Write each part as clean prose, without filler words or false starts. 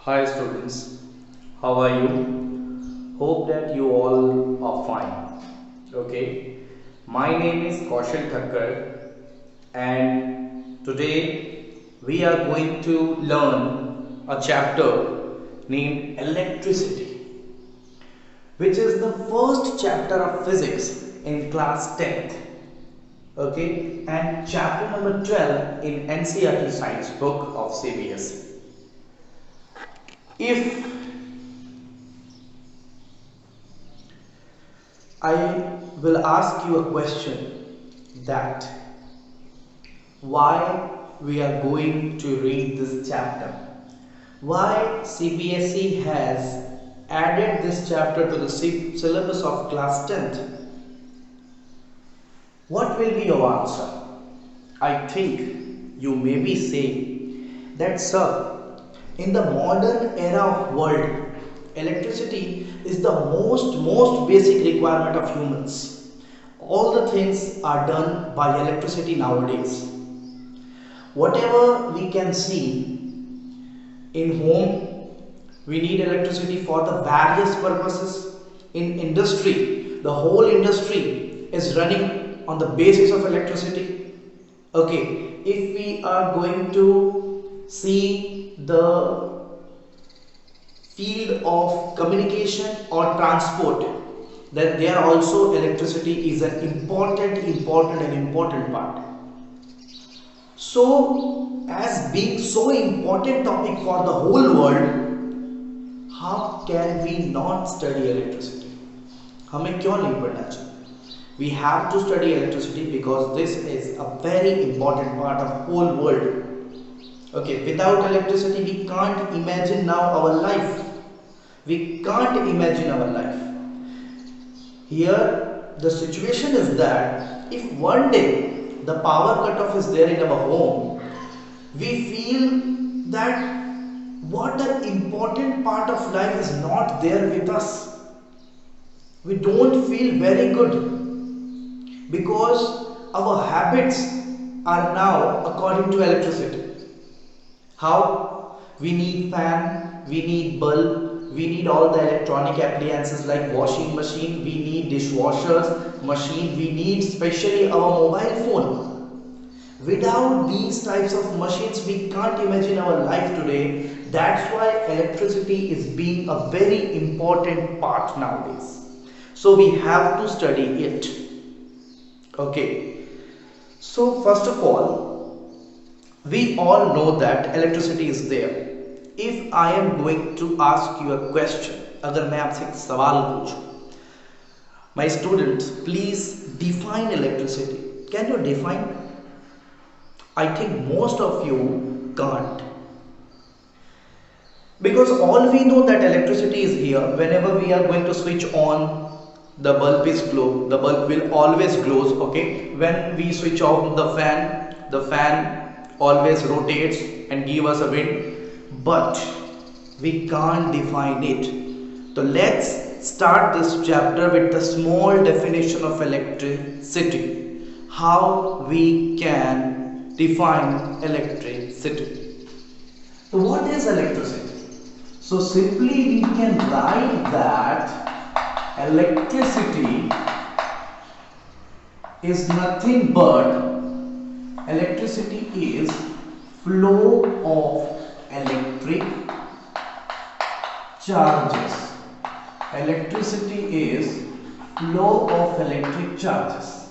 Hi students, how are you? Hope that you all are fine. Okay, my name is Kaushal Thakkar and today we are going to learn a chapter named electricity, which is the first chapter of physics in class 10th. Okay, and chapter number 12 in NCERT science book of CBSE. If I will ask you a question that why we are going to read this chapter, why CBSE has added this chapter to the syllabus of class 10th, what will be your answer? I think you may be saying that, sir, in the modern era of world, electricity is the most basic requirement of humans. All the things are done by electricity nowadays. Whatever we can see in home, we need electricity for the various purposes. In industry, the whole industry is running on the basis of electricity. Okay, if we are going to see the field of communication or transport, then there also electricity is an important part. So as being so important topic for the whole world, how can we not study electricity? हमें क्यों नहीं पढ़ना चाहिए? We have to study electricity because this is a very important part of whole world. Okay, without electricity we can't imagine now our life. We can't imagine our life. Here the situation is that if one day the power cutoff is there in our home, we feel that what an important part of life is not there with us. We don't feel very good because our habits are now according to electricity. How? We need fan, we need bulb, we need all the electronic appliances like washing machine, we need dishwashers, machine, we need especially our mobile phone. Without these types of machines, we can't imagine our life today. That's why electricity is being a very important part nowadays. So we have to study it. Okay. So first of all, we all know that electricity is there. If I am going to ask you a question, अगर मैं आपसे एक सवाल पूछूं, my students, please define electricity. Can you define? I think most of you can't. Because all we know that electricity is here. Whenever we are going to switch on, the bulb is glow. The bulb will always glows. Okay. When we switch on the fan always rotates and give us a wind. But we can't define it. So let's start this chapter with the small definition of electricity. How we can define electricity. So what is electricity? So simply we can write that electricity is nothing but electricity is flow of electric charges. Electricity is flow of electric charges.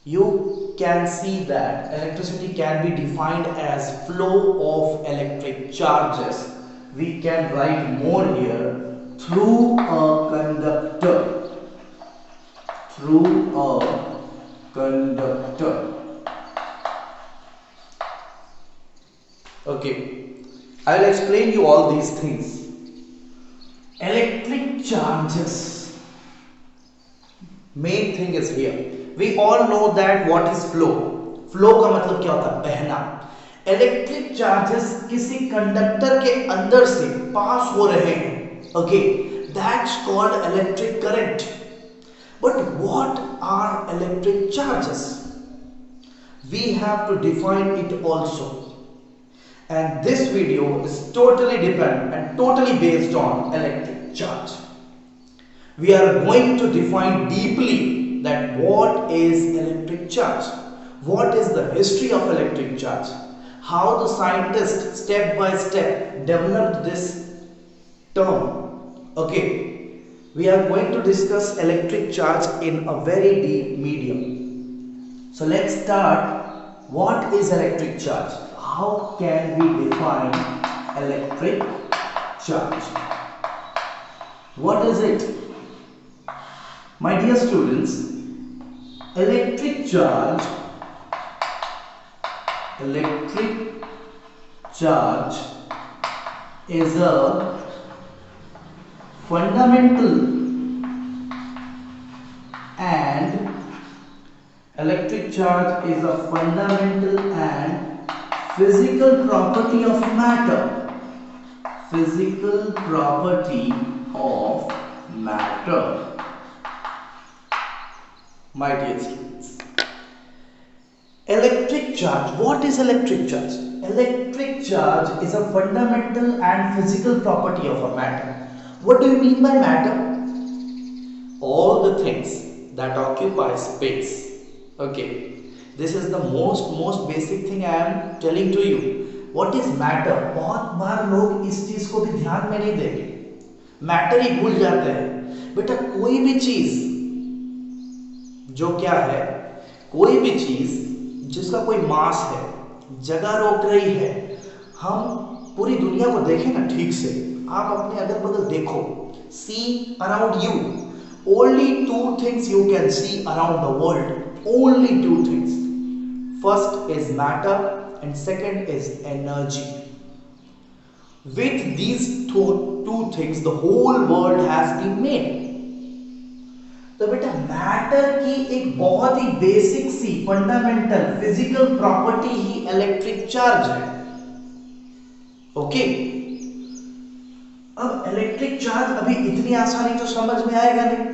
You can see that electricity can be defined as flow of electric charges. We can write more here, through a conductor. Through a conductor. Okay, I will explain you all these things. Electric charges. Main thing is here. We all know that what is flow. Flow का मतलब क्या होता है? बहना. Electric charges किसी conductor के अंदर से पास हो रहे हैं. Okay, that's called electric current. But what are electric charges? We have to define it also. and this video is totally dependent and totally based on electric charge. We are going to define deeply that what is electric charge, what is the history of electric charge, how the scientists step by step developed this term. Okay, we are going to discuss electric charge in a very deep medium. So let's start. What is electric charge? How can we define electric charge? What is it? My dear students, electric charge is a fundamental and physical property of matter. Physical property of matter. My dear students, electric charge. What is electric charge? Electric charge is a fundamental and physical property of a matter. What do you mean by matter? All the things that occupy space. Okay, this is the most basic thing I am telling to you. What is matter? बहुत बार लोग इस चीज को भी ध्यान में नहीं देंगे, मैटर ही भूल जाते हैं। बेटा कोई भी चीज जो क्या है, कोई भी चीज जिसका कोई मास है, जगह रोक रही है, हम पूरी दुनिया को देखें ना ठीक से, आप अपने अगल बगल देखो, see around you, only two things you can see around the world, only two things. First is matter and second is energy. With these two things the whole world has been made. तो बेटा matter की एक बहुत ही basic सी fundamental physical property ही electric charge है। Okay, अब electric charge अभी इतनी आसानी तो समझ में आएगा नहीं।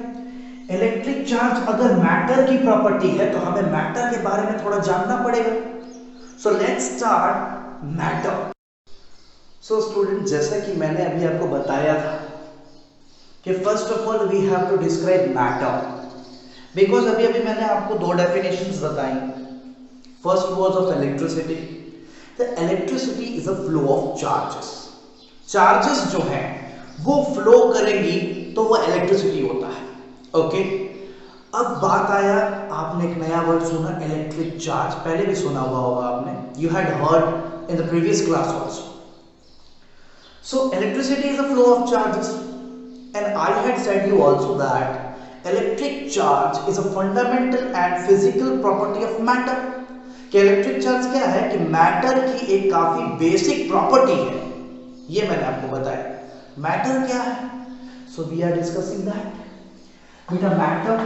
इलेक्ट्रिक चार्ज अगर मैटर की प्रॉपर्टी है तो हमें मैटर के बारे में थोड़ा जानना पड़ेगा। So let's start matter. So student, जैसा कि मैंने अभी आपको बताया था कि first of all we have to describe matter, because अभी मैंने आपको दो डेफिनेशंस बताई। First was of electricity. The electricity is a flow of charges. Charges जो हैं वो फ्लो करेंगी तो वो इलेक्ट्रिसिटी होता है। ओके, अब बात आया, आपने एक नया वर्ड सुना, इलेक्ट्रिक चार्ज। पहले भी सुना हुआ होगा आपने, you had heard in the previous class also. So electricity is a flow of charges and I had said you also that electric charge is a fundamental and physical property of matter। कि electric charge क्या है कि matter की एक काफी basic property है, ये मैंने आपको बताया। मैटर क्या है? So we are discussing that. बेटा मैटर,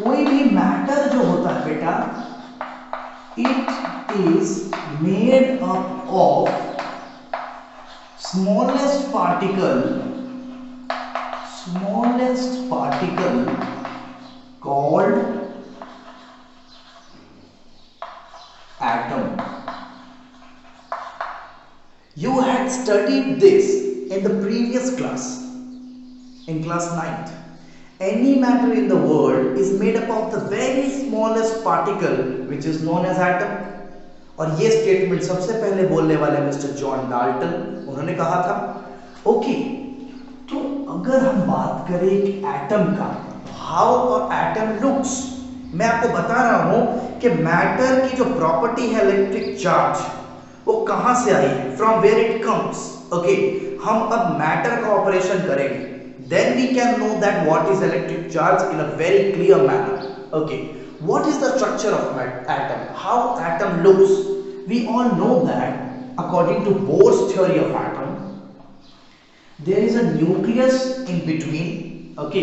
कोई भी मैटर जो होता है बेटा, it is made up of smallest particle called atom. You had studied this in the previous class, in class 9th. Any matter in the world is made up of the very smallest particle which is known as atom. और ये statement सबसे पहले बोलने वाले mister John Dalton, उन्होंने कहा था। Okay, तो अगर हम बात करें एक एटम का, हाउ अ एटम लुक्स, मैं आपको बता रहा हूं कि मैटर की जो प्रॉपर्टी है इलेक्ट्रिक चार्ज, वो कहां से आई है, from where it comes. Okay, हम अब मैटर का ऑपरेशन करेंगे, then we can know that what is electric charge in a very clear manner. Okay, what is the structure of atom, how atom looks? We all know that according to Bohr's theory of atom, there is a nucleus in between. Okay,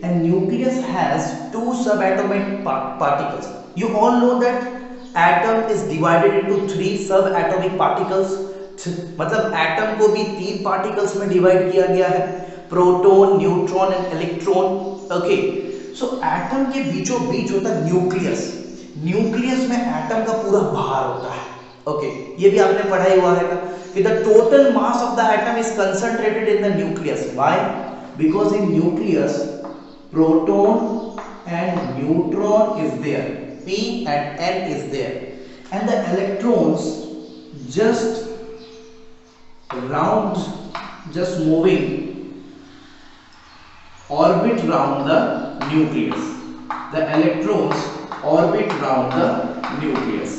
and nucleus has two subatomic particles. You all know that atom is divided into three subatomic particles. मतलब atom को भी तीन particles में divide किया गया है, proton, neutron and electron. Okay, so atom के बीचों बीच होता है न्यूक्लियस। न्यूक्लियस में एटम का पूरा भार होता है। ओके, ये भी आपने पढ़ा ही हुआ है कि the total mass of the atom is concentrated in the nucleus. Why? Because in nucleus proton and neutron is there, p and n is there, and the electrons just moving orbit round the nucleus. The electrons orbit round the nucleus.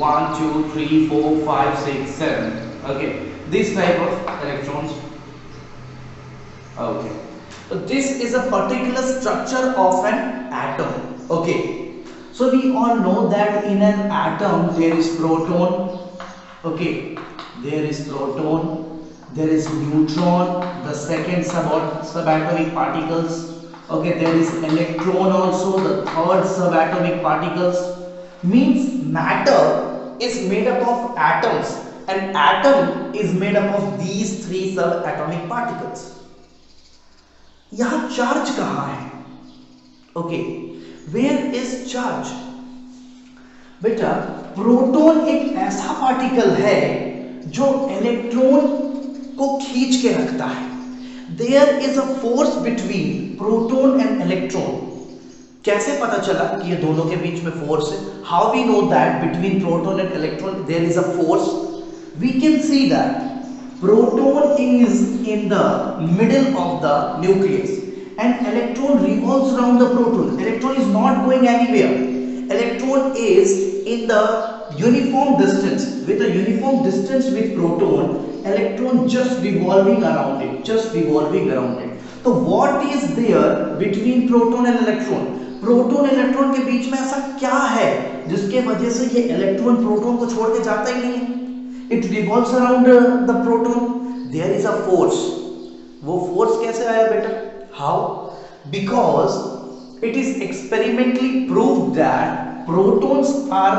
1 2 3 4 5 6 7. Okay, this type of electrons. Okay, so this is a particular structure of an atom. Okay, so we all know that in an atom there is proton. Okay, there is proton, there is neutron, the second subatomic particles. Okay, there is electron also, the third subatomic particles. Means matter is made up of atoms, and atom is made up of these three subatomic particles. यहां charge कहां है? Okay, where is charge? बेटा, proton एक ऐसा particle है जो electron को खींच के रखता है. There is a force between proton and electron. कैसे पता चला कि ये दोनों के बीच में फोर्स है? How we know that between proton and electron there is a force? We can see that proton is in the middle of the nucleus and electron revolves around the proton. Electron is not going anywhere. Electron is in the uniform distance, with a uniform distance with proton. Electron just revolving around it, just revolving around it. So what is there between proton and electron? Proton electron के बीच में ऐसा क्या है जिसके वजह से ये electron proton को छोड़ के जाता ही नहीं है? It revolves around the proton. There is a force. वो force कैसे आया बेटा? How? Because it is experimentally proved that protons are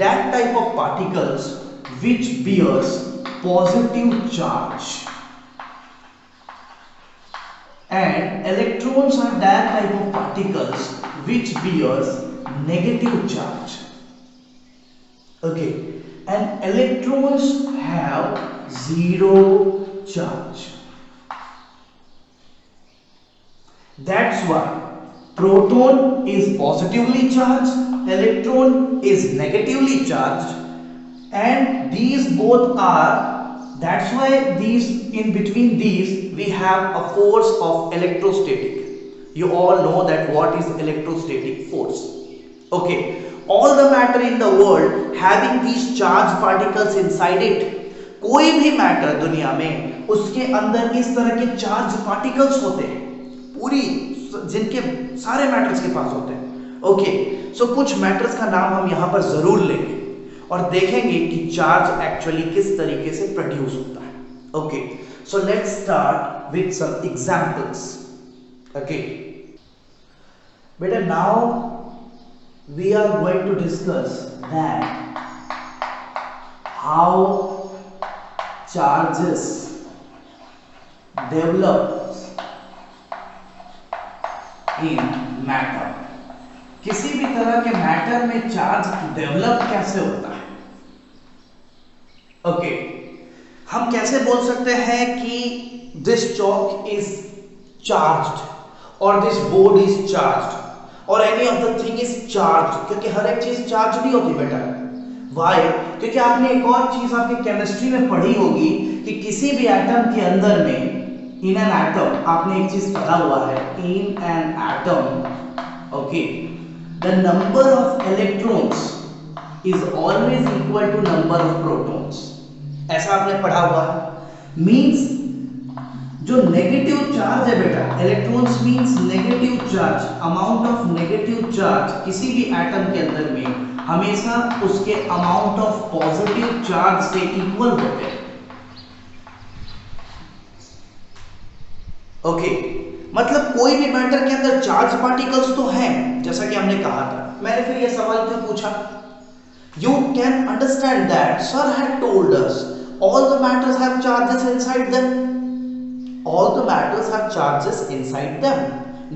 that type of particles which bears positive charge, and electrons are that type of particles which bears negative charge. Okay, and electrons have zero charge. That's why proton is positively charged, electron is negatively charged, and these both are, that's why these, in between these we have a force of electrostatic. You all know that what is electrostatic force. Okay, all the matter in the world having these charged particles inside it. कोई भी matter दुनिया में उसके अंदर इस तरह के charge particles होते हैं, पूरी जिनके सारे मैटर्स के पास होते हैं. ओके, सो कुछ मैटर्स का नाम हम यहां पर जरूर लेंगे और देखेंगे कि चार्ज एक्चुअली किस तरीके से प्रोड्यूस होता है. Okay, so let's start with some examples. Okay बेटा, now we are going to discuss that how charges develop in matter. किसी भी तरह के मैटर में चार्ज डेवलप कैसे होता है? ओके, हम कैसे बोल सकते हैं कि this chalk is charged or this board is charged और any of the thing is charge? क्योंकि हर एक चीज चार्ज नहीं होती बेटा. वाई? क्योंकि आपने एक और चीज आपकी केमिस्ट्री में पढ़ी होगी कि किसी भी एटम के अंदर में, इन एन एटम, आपने एक चीज पढ़ा हुआ है, in an atom, okay, the number of electrons is always equal to number of protons. ऐसा आपने पढ़ा हुआ है. मींस जो नेगेटिव चार्ज है बेटा, electrons means negative charge, amount of negative charge किसी भी एटम के अंदर में हमेशा उसके अमाउंट ऑफ पॉजिटिव चार्ज से इक्वल होते हैं. ओके, मतलब कोई भी मैटर के अंदर चार्ज पार्टिकल्स तो हैं, जैसा कि हमने कहा था. मैंने फिर यह सवाल क्यों पूछा? You can understand that sir had told us all the matters have charges inside them. All the matters have charges inside them.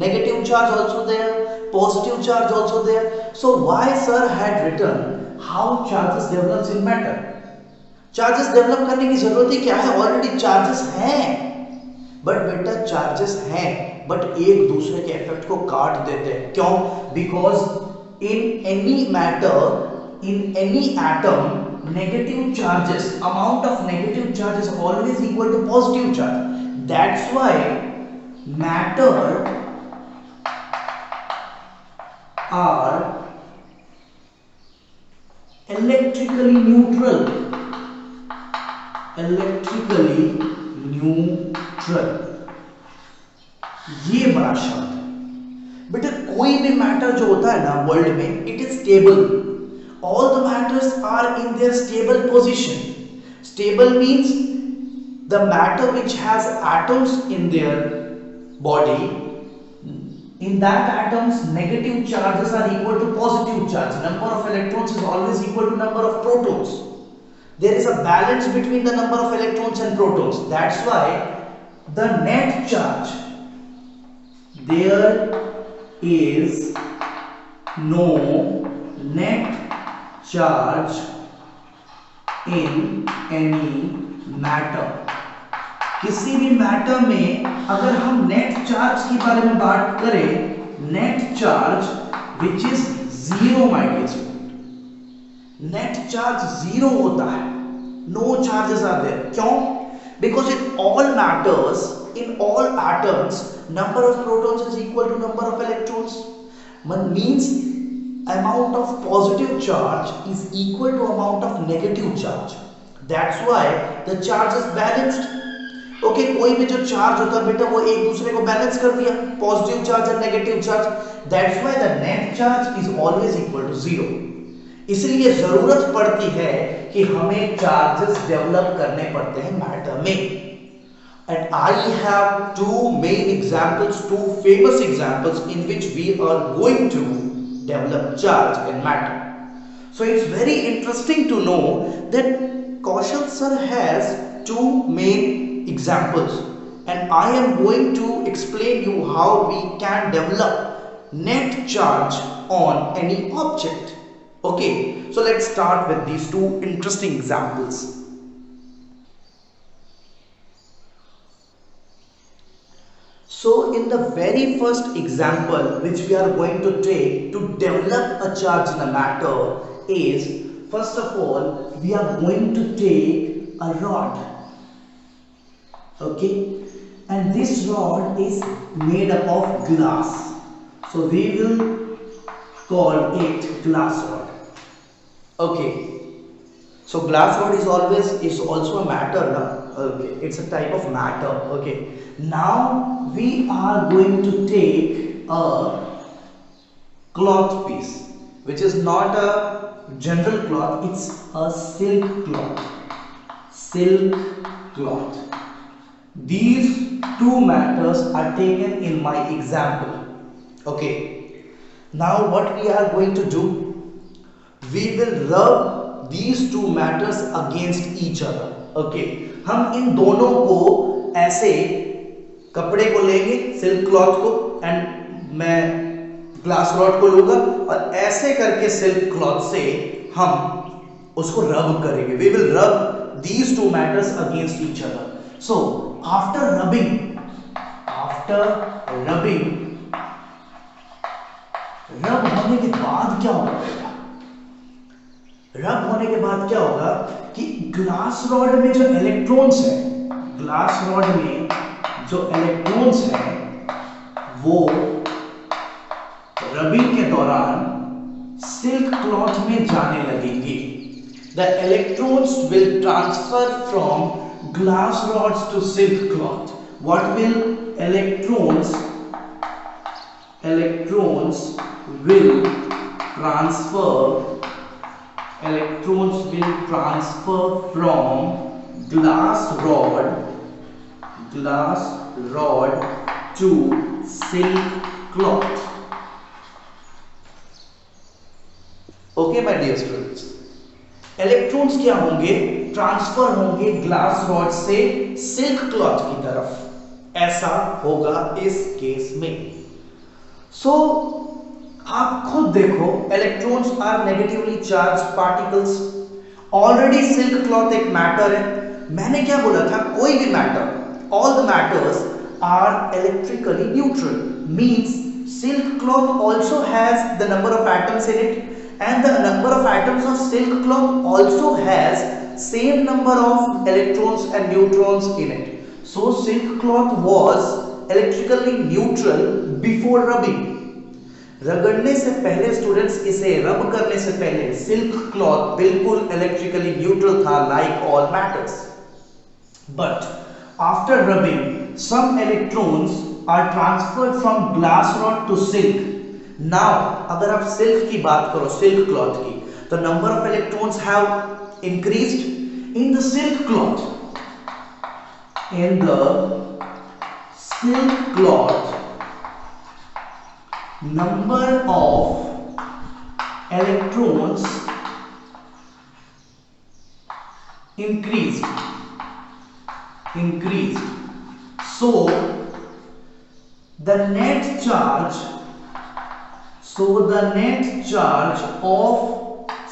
Negative charge also there, positive charge also there. So why sir had written how charges develops in matter. Charges develop करने की जरूरत ही क्या है, already charges हैं। But बेटा charges हैं but एक दूसरे के इफेक्ट को काट देते हैं। क्यों? Because in any matter, in any atom, negative charges, amount of negative charge is always equal to positive charge. That's why matter are electrically neutral. Electrically neutral, ये बड़ा शब्द है बेटा। कोई भी मैटर जो होता है ना वर्ल्ड में, it is stable. All the matters are in their stable position. Stable means the matter which has atoms in their body, in that atoms negative charges are equal to positive charge. Number of electrons is always equal to number of protons. There is a balance between the number of electrons and protons. That's why the net charge, there is no net charge in any matter. किसी भी matter में अगर हम net charge की बारे में बात करें, net charge which is zero, my dear student, net charge zero होता है, नो चार्जेस आर देयर। क्यों? Because in all matters, in all atoms, number of protons is equal to number of electrons. Means amount of positive charge is equal to amount of negative charge. That's why the charge is balanced. Okay, कोई भी जो charge होता है बेटा वो एक दूसरे को बैलेंस कर दिया, पॉजिटिव चार्ज और negative charge. That's why the net charge is always equal to zero. इसलिए जरूरत पड़ती है कि हमें चार्जेस डेवलप करने पड़ते हैं मैटर में। And I have two main examples, two famous examples in which we are going to develop charge in matter. So it's very interesting to know that Kaushal sir has two main examples and I am going to explain you how we can develop net charge on any object. Okay, so let's start with these two interesting examples. So in the very first example which we are going to take to develop a charge in a matter is, first of all we are going to take a rod, okay, and this rod is made up of glass, so we will call it glass rod. Okay, so glass rod is also a matter now. Okay, it's a type of matter. Okay, now we are going to take a cloth piece which is not a general cloth, it's a silk cloth. Silk cloth. These two matters are taken in my example. Okay, now what we are going to do, we will rub these two matters against each other. Okay, हम इन दोनों को ऐसे कपड़े को लेंगे, silk cloth को, and मैं glass rod को लूंगा और ऐसे करके सिल्क क्लॉथ से हम उसको रब करेंगे। We will rub these two matters against each other. So after rubbing rub होने के बाद क्या होगा बेटा? रब होने के बाद क्या होगा कि ग्लास रॉड में जो इलेक्ट्रॉन्स है, ग्लास रॉड में जो इलेक्ट्रॉन्स हैं वो रबिंग के दौरान सिल्क क्लॉथ में जाने लगेंगे। The electrons will transfer from glass rods to silk cloth. What will electrons will transfer from glass rod to silk cloth. Okay my dear students, electrons क्या होंगे? ट्रांसफर होंगे ग्लास रॉड से silk cloth की तरफ। ऐसा होगा इस case में। सो आप खुद देखो, electrons are negatively charge particles. Already silk cloth एक मैटर है। मैंने क्या बोला था, कोई भी matter, all the matters are electrically neutral, means silk cloth also has the number of atoms in it, and the number of atoms of silk cloth also has same number of electrons and neutrons in it. So silk cloth was electrically neutral before rubbing. रगड़ने से पहले students, इसे रब करने से पहले silk cloth बिल्कुल electrically neutral था, like all matters. But after rubbing some electrons are transferred from glass rod to silk. Now अगर आप सिल्क की बात करो, सिल्क क्लॉथ की, तो number of electrons have increased in the silk cloth. In the silk cloth number of electrons increased. So the net charge of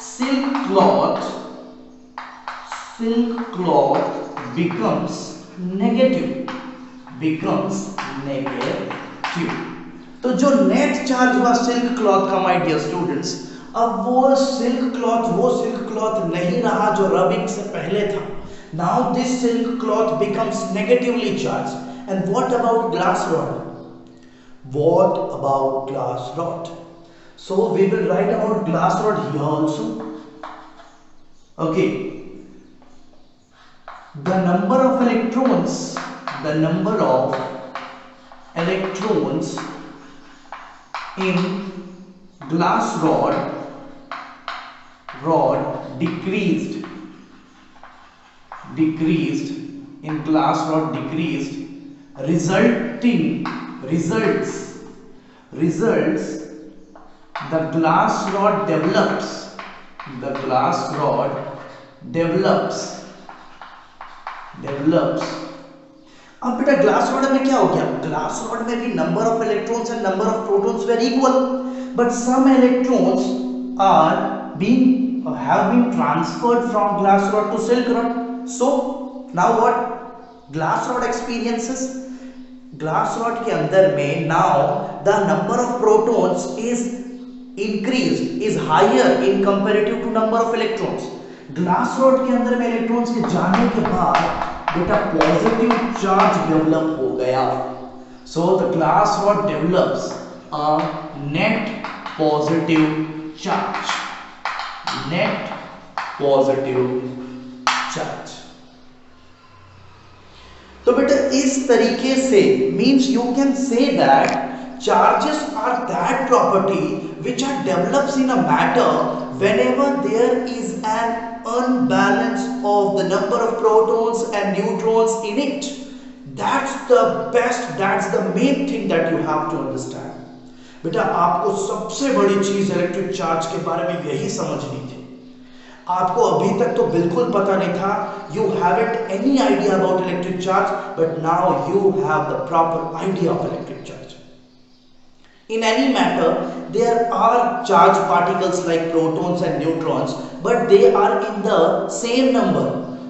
silk cloth becomes negative. तो जो net charge हुआ silk cloth का, my dear students, अब वो silk cloth नहीं रहा जो rubbing से पहले था. Now this silk cloth becomes negatively charge. And what about glass rod? So we will write about glass rod here also. Okay, the number of electrons in glass rod decreased in glass rod decreased, results the glass rod develops. अब बेटा glass rod में क्या हो गया, glass rod में भी number of electrons and number of protons were equal, but some electrons have been transferred from glass rod to silk rod. So now what glass rod experiences, glass rod के अंदर में now the number of protons is higher in comparative to number of electrons. Glass rod के अंदर में electrons के जाने के बाद बेटा पॉजिटिव चार्ज डेवलप हो गया. So the glass rod develops a net positive charge. तो बेटा इस तरीके से means you can say that charges are that property which are develops in a matter whenever there is an unbalance of the number of protons and neutrons in it. That's the main thing that you have to understand. बेटा आपको सबसे बड़ी चीज electric charge के बारे में यही समझनी थी. आपको अभी तक तो बिल्कुल पता नहीं था. You haven't any idea about electric charge, but now you have the proper idea of electric charge. In any matter, there are charged particles like protons and neutrons, but they are in the same number.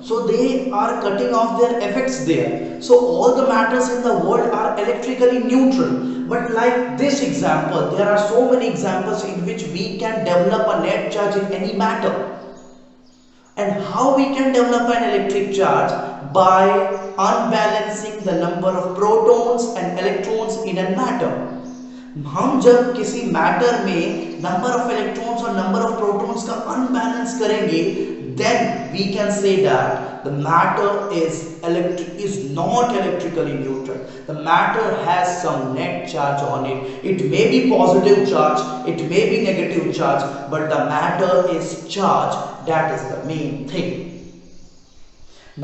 So they are cutting off their effects there. So all the matters in the world are electrically neutral. But like this example, there are so many examples in which we can develop a net charge in any matter. And how we can develop an electric charge? By unbalancing the number of protons and electrons in a matter. हम जब किसी matter में number of electrons और number of protons का unbalance करेंगे, then we can say that the matter is not electrically neutral. The matter has some net charge on it. It may be positive charge, it may be negative charge, but the matter is charged. That is the main thing.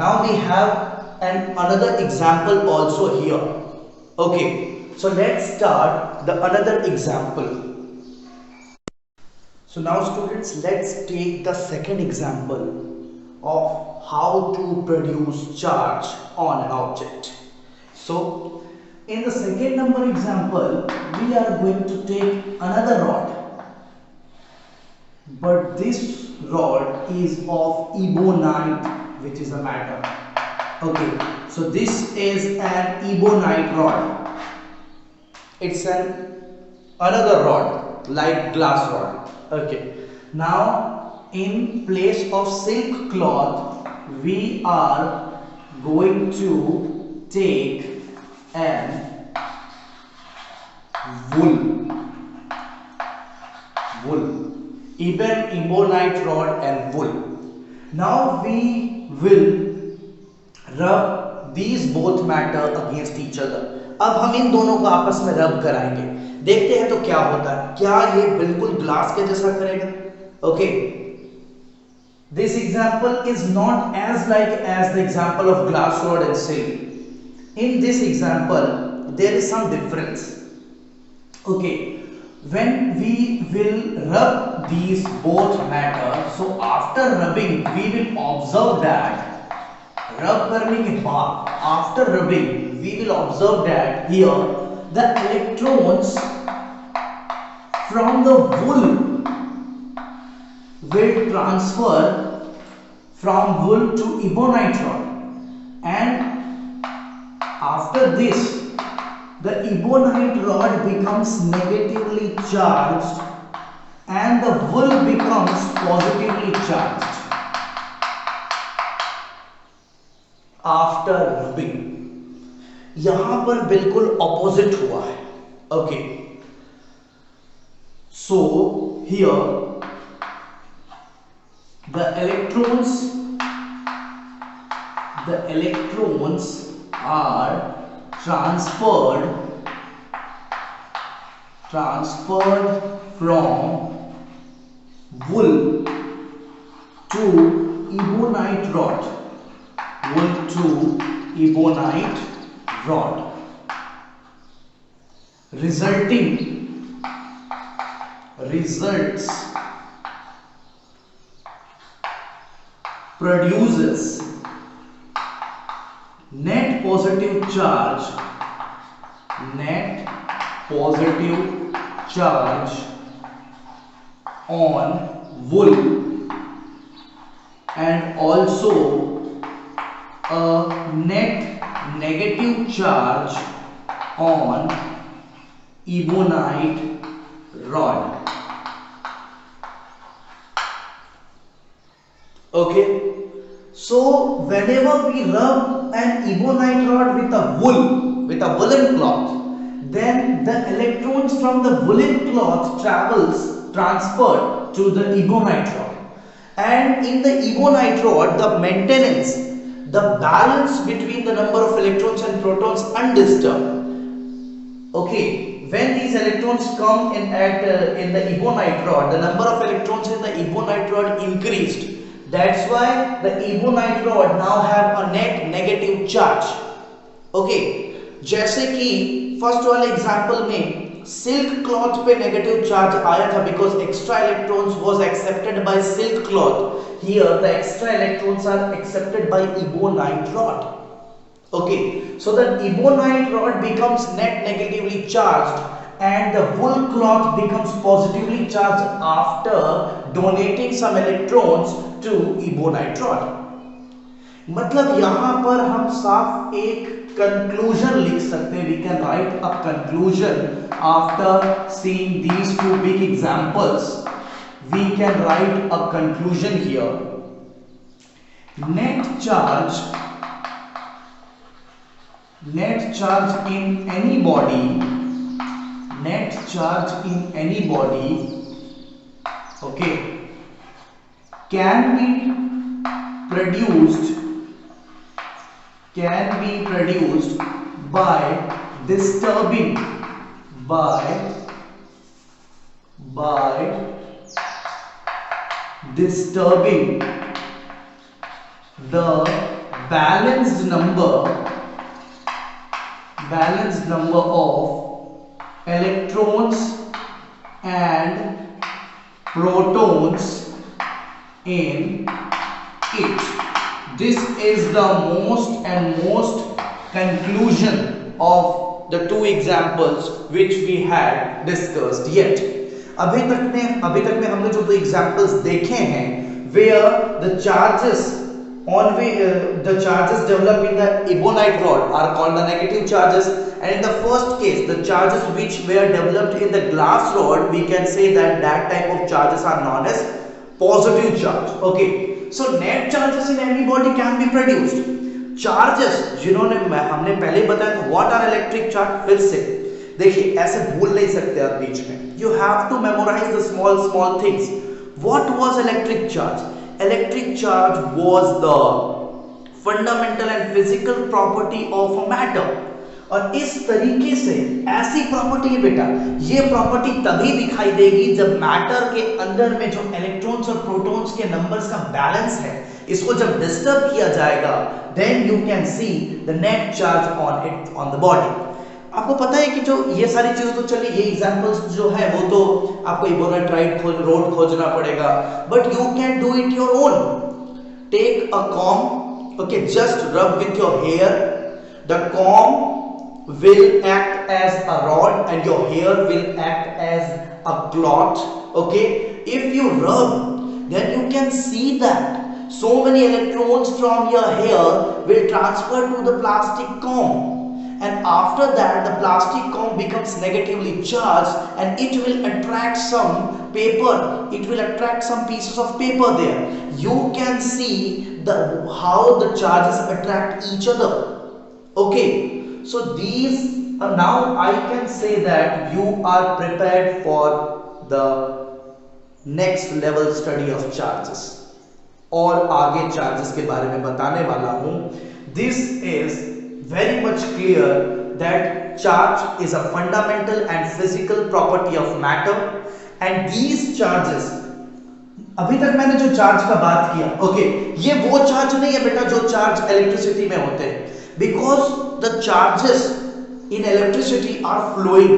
Now we have another example also here. Okay, so let's start another example. So now students, let's take the second example of how to produce charge on an object. So In the second number example, we are going to take another rod, but this rod is of ebonite, which is a matter. Okay, so this is an ebonite rod. It's another rod like glass rod. Okay, now in place of silk cloth, we are going to take and wool, ebonite rod and wool. Now we will rub these both matter against each other. अब हम इन दोनों को आपस में रब कराएंगे, देखते हैं तो क्या होता है, क्या ये बिल्कुल ग्लास के जैसा करेगा. Okay, this example is not as like as the example of glass rod and silk. In this example there is some difference. Okay, when we will rub these both matter, so after rubbing we will observe that rub करने के बाद, after rubbing we will observe that here the electrons from the wool will transfer from wool to ebonite rod, and after this the ebonite rod becomes negatively charged and the wool becomes positively charged after rubbing. यहां पर बिल्कुल opposite हुआ है. Okay, so here the electrons are transferred from wool to ebonite rod, produces net positive charge on wool and also a net negative charge on ebonite rod. Okay, so whenever we rub an ebonite rod with a woolen cloth, then the electrons from the woolen cloth transferred to the ebonite rod, and in the ebonite rod the balance between the number of electrons and protons undisturbed. Okay, when these electrons come in the ebonite rod, the number of electrons in the ebonite rod increased. That's why the ebonite rod now have a net negative charge. Okay, जैसे कि first वाले example में silk cloth पे negative charge आया था because extra electrons was accepted by silk cloth. Here the extra electrons are accepted by ebonite rod. Okay, so the ebonite rod becomes net negatively charged and the wool cloth becomes positively charged after donating some electrons to ebonite rod. मतलब यहां पर हम साफ एक conclusion लिख सकते हैं. We can write a conclusion after seeing these two big examples. We can write a conclusion here. Net charge in any body, okay, can be produced by disturbing the balanced number of electrons and protons in it. This is the most conclusion of the two examples which we had discussed yet. अभी तक में हमने जो दो examples देखे हैं where the charges developed in the ebonite rod are called the negative charges, and in the first case the charges which were developed in the glass rod, we can say that type of charges are known as positive charge. Okay, so net charges in any body can be produced. Charges जिन्होंने हमने पहले बताया था what are electric charge, फिर से देखिए ऐसे भूल नहीं सकते आप बीच में, you have to memorize the small things. What was electric charge? Electric charge was the fundamental and physical property of a matter. और इस तरीके से ऐसी प्रॉपर्टी है बेटा, ये प्रॉपर्टी तभी दिखाई देगी जब मैटर के अंदर में जो इलेक्ट्रॉन्स और प्रोटॉन्स के नंबर्स का बैलेंस है, इसको जब डिस्टर्ब किया जाएगा, then you can see the net charge on the body. आपको पता है कि जो ये सारी चीजें तो चलिए, ये एग्जांपल्स जो है वो तो आपको इबोनाइट रोड खोजना पड़ेगा, but you can do it your own. Take a comb, okay, just rub with your hair. The comb will act as a rod and your hair will act as a cloth. Okay, if you rub, then you can see that so many electrons from your hair will transfer to the plastic comb, and after that the plastic comb becomes negatively charged and it will attract some paper, it will attract some pieces of paper there. You can see how the charges attract each other. Okay, so these now I can say that you are prepared for the next level study of charges. और आगे charges के बारे में बताने वाला हूँ. This is very much clear that charge is a fundamental and physical property of matter, and these charges, अभी तक मैंने जो चार्ज का बात किया, ओके, ये वो चार्ज नहीं है बेटा जो चार्ज इलेक्ट्रिसिटी में होते हैं, because the charges in electricity are flowing.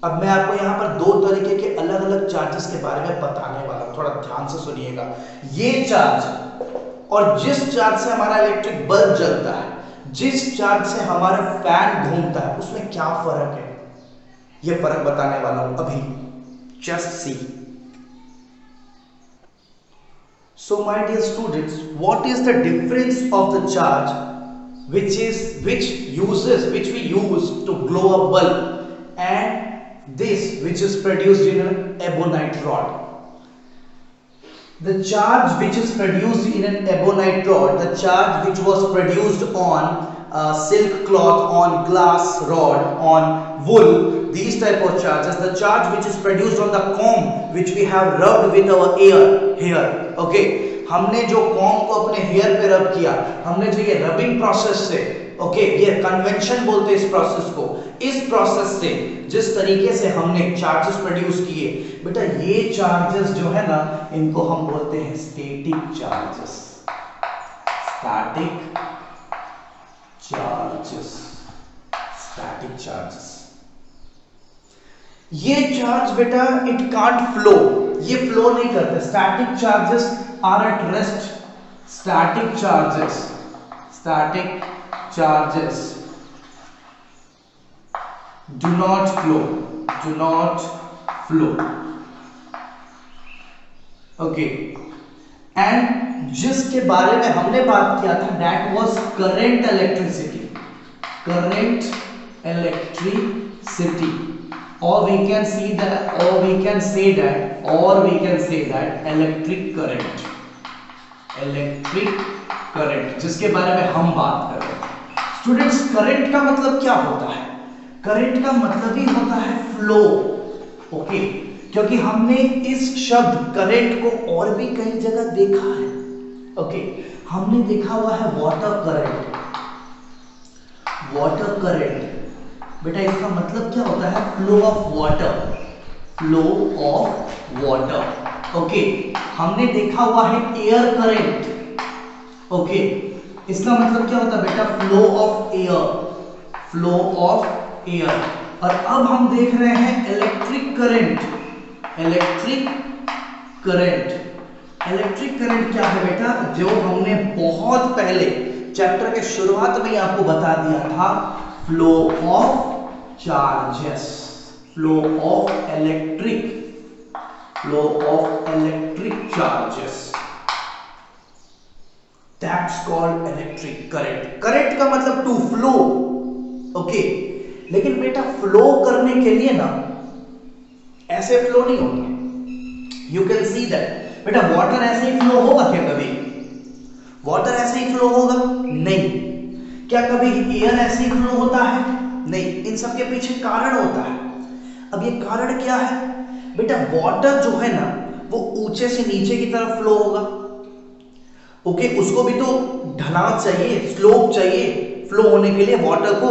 अब मैं आपको यहाँ पर दो तरीके के अलग अलग चार्जेस के बारे में बताने वाला हूँ, थोड़ा ध्यान से सुनिएगा. ये चार्ज और जिस चार्ज से हमारा इलेक्ट्रिक बल्ब जलता है, जिस चार्ज से हमारा फैन घूमता है, उसमें क्या फर्क है, ये फर्क बताने वाला हूँ अभी. Just see. So my dear students, what is the difference of the charge which we use to glow a bulb and this which is produced in an ebonite rod? The charge which is produced in an ebonite rod, the charge which was produced on silk cloth, on glass rod, on wool, these type of charges, the charge which is produced on the comb which we have rubbed with our hair. Okay, हमने जो com को अपने hair पे रब किया, हमने जो ये रबिंग प्रोसेस से, ओके, ये कन्वेंशन बोलते हैं इस प्रोसेस को, इस प्रोसेस से जिस तरीके से हमने चार्जेस प्रोड्यूस किए बेटा, ये चार्जेस जो है ना, इनको हम बोलते हैं static charges. Static charges, static charges. ये चार्ज बेटा इट कांट फ्लो, ये फ्लो नहीं करते. Static charges are at rest. Static charges do not flow. Okay, and जिसके बारे में हमने बात किया था, that was current electricity, or we can say that electric current, जिसके बारे में हम बात कर रहे हैं. स्टूडेंट्स, करंट का मतलब क्या होता है? करंट का मतलब ही होता है फ्लो. ओके, क्योंकि हमने इस शब्द करंट को और भी कई जगह देखा है. ओके, हमने देखा हुआ है वाटर करंट. बेटा इसका मतलब क्या होता है? Flow of water. ओके, हमने देखा हुआ है एयर करंट. ओके, इसका मतलब क्या होता है बेटा? Flow of air. और अब हम देख रहे हैं इलेक्ट्रिक करंट क्या है बेटा? जो हमने बहुत पहले चैप्टर के शुरुआत में ही आपको बता दिया था, flow of charges, flow of electric charges, that's called electric current. Current का मतलब टू फ्लो, ओके। लेकिन बेटा फ्लो करने के लिए ना ऐसे फ्लो नहीं होता, यू कैन सी दैट। बेटा वाटर ऐसे ही फ्लो होगा क्या कभी? वाटर ऐसे ही फ्लो होगा? नहीं। क्या कभी एयर ऐसे ही फ्लो होता है? नहीं। इन सब के पीछे कारण होता है। अब ये कारण क्या है? बेटा वाटर जो है ना वो ऊंचे से नीचे की तरफ फ्लो होगा, ओके। उसको भी तो ढलान चाहिए, स्लोप चाहिए फ्लो होने के लिए वाटर को।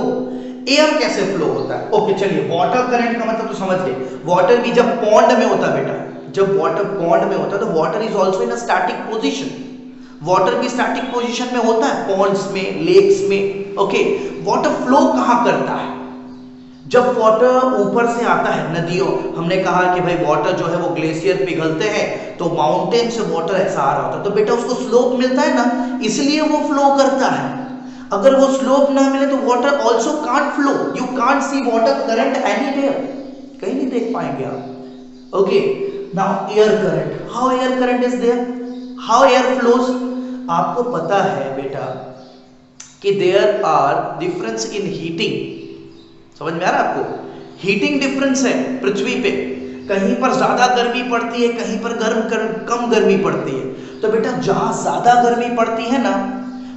एयर कैसे फ्लो होता है? ओके चलिए, वाटर करंट का मतलब तो समझ गए। वाटर भी जब पॉन्ड में होता है बेटा, जब वाटर पॉन्ड में होता है तो water is also in a static position. Water भी स्टैटिक पोजीशन में होता है पॉन्ड्स में, लेक्स में, ओके। वाटर फ्लो कहां करता है? जब वाटर ऊपर से आता है नदियों, हमने कहा कि भाई वाटर जो है वो ग्लेशियर पिघलते हैं तो माउंटेन से वाटर ऐसा आ रहा होता है, तो बेटा उसको स्लोप मिलता है ना, इसलिए वो फ्लो करता है। अगर वो स्लोप ना मिले तो water also can't flow, you can't see water current anywhere, कहीं नहीं देख पाएंगे आप, okay. Now air current, how air current is there, how air flows? आपको पता है बेटा कि there are difference in heating, समझ में आ रहा है आपको? हीटिंग डिफरेंस है पृथ्वी पे, कहीं पर ज्यादा गर्मी पड़ती है, कहीं पर कम गर्मी पड़ती है। तो बेटा जहां ज्यादा गर्मी पड़ती है ना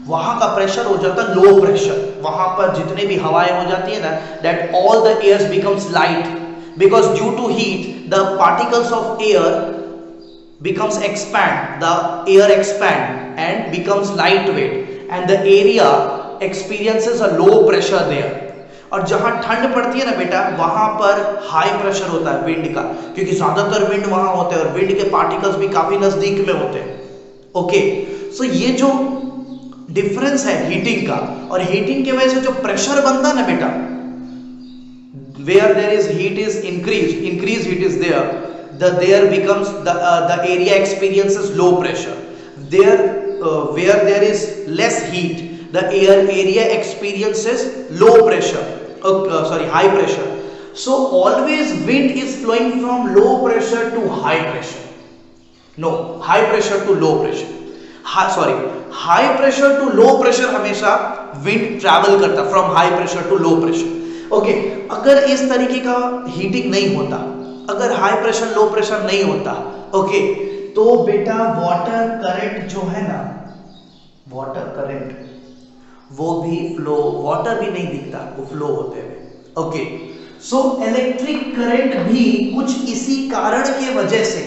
वहां का प्रेशर हो जाता है लो प्रेशर, वहां पर जितने भी हवाएं हो जाती है ना, that all the airs becomes light, because due to heat the particles of air becomes expand, the air expand and becomes lightweight and the area experiences a low pressure there। और जहां ठंड पड़ती है ना बेटा वहां पर हाई प्रेशर होता है विंड का, क्योंकि ज्यादातर विंड वहां होते हैं और विंड के पार्टिकल्स भी काफी नजदीक में होते हैं, ओके। सो ये जो डिफरेंस है हीटिंग का, और हीटिंग की वजह से जो प्रेशर बनता है ना बेटा, where there is heat is increased heat is there, there becomes the area experiences low pressure. There where there is less heat, the area experiences low pressure, high pressure. So always wind is flowing from low pressure to high pressure, no, high pressure to low pressure, high pressure to low pressure हमेशा wind travel करता, from high pressure to low pressure, okay. अगर इस तरीके का heating नहीं होता, अगर high pressure low pressure नहीं होता, ओके, तो बेटा वाटर करंट जो है ना, वाटर करंट वो भी फ्लो, वाटर भी नहीं दिखता वो फ्लो होते हुए, ओके। सो इलेक्ट्रिक करंट भी कुछ इसी कारण के वजह से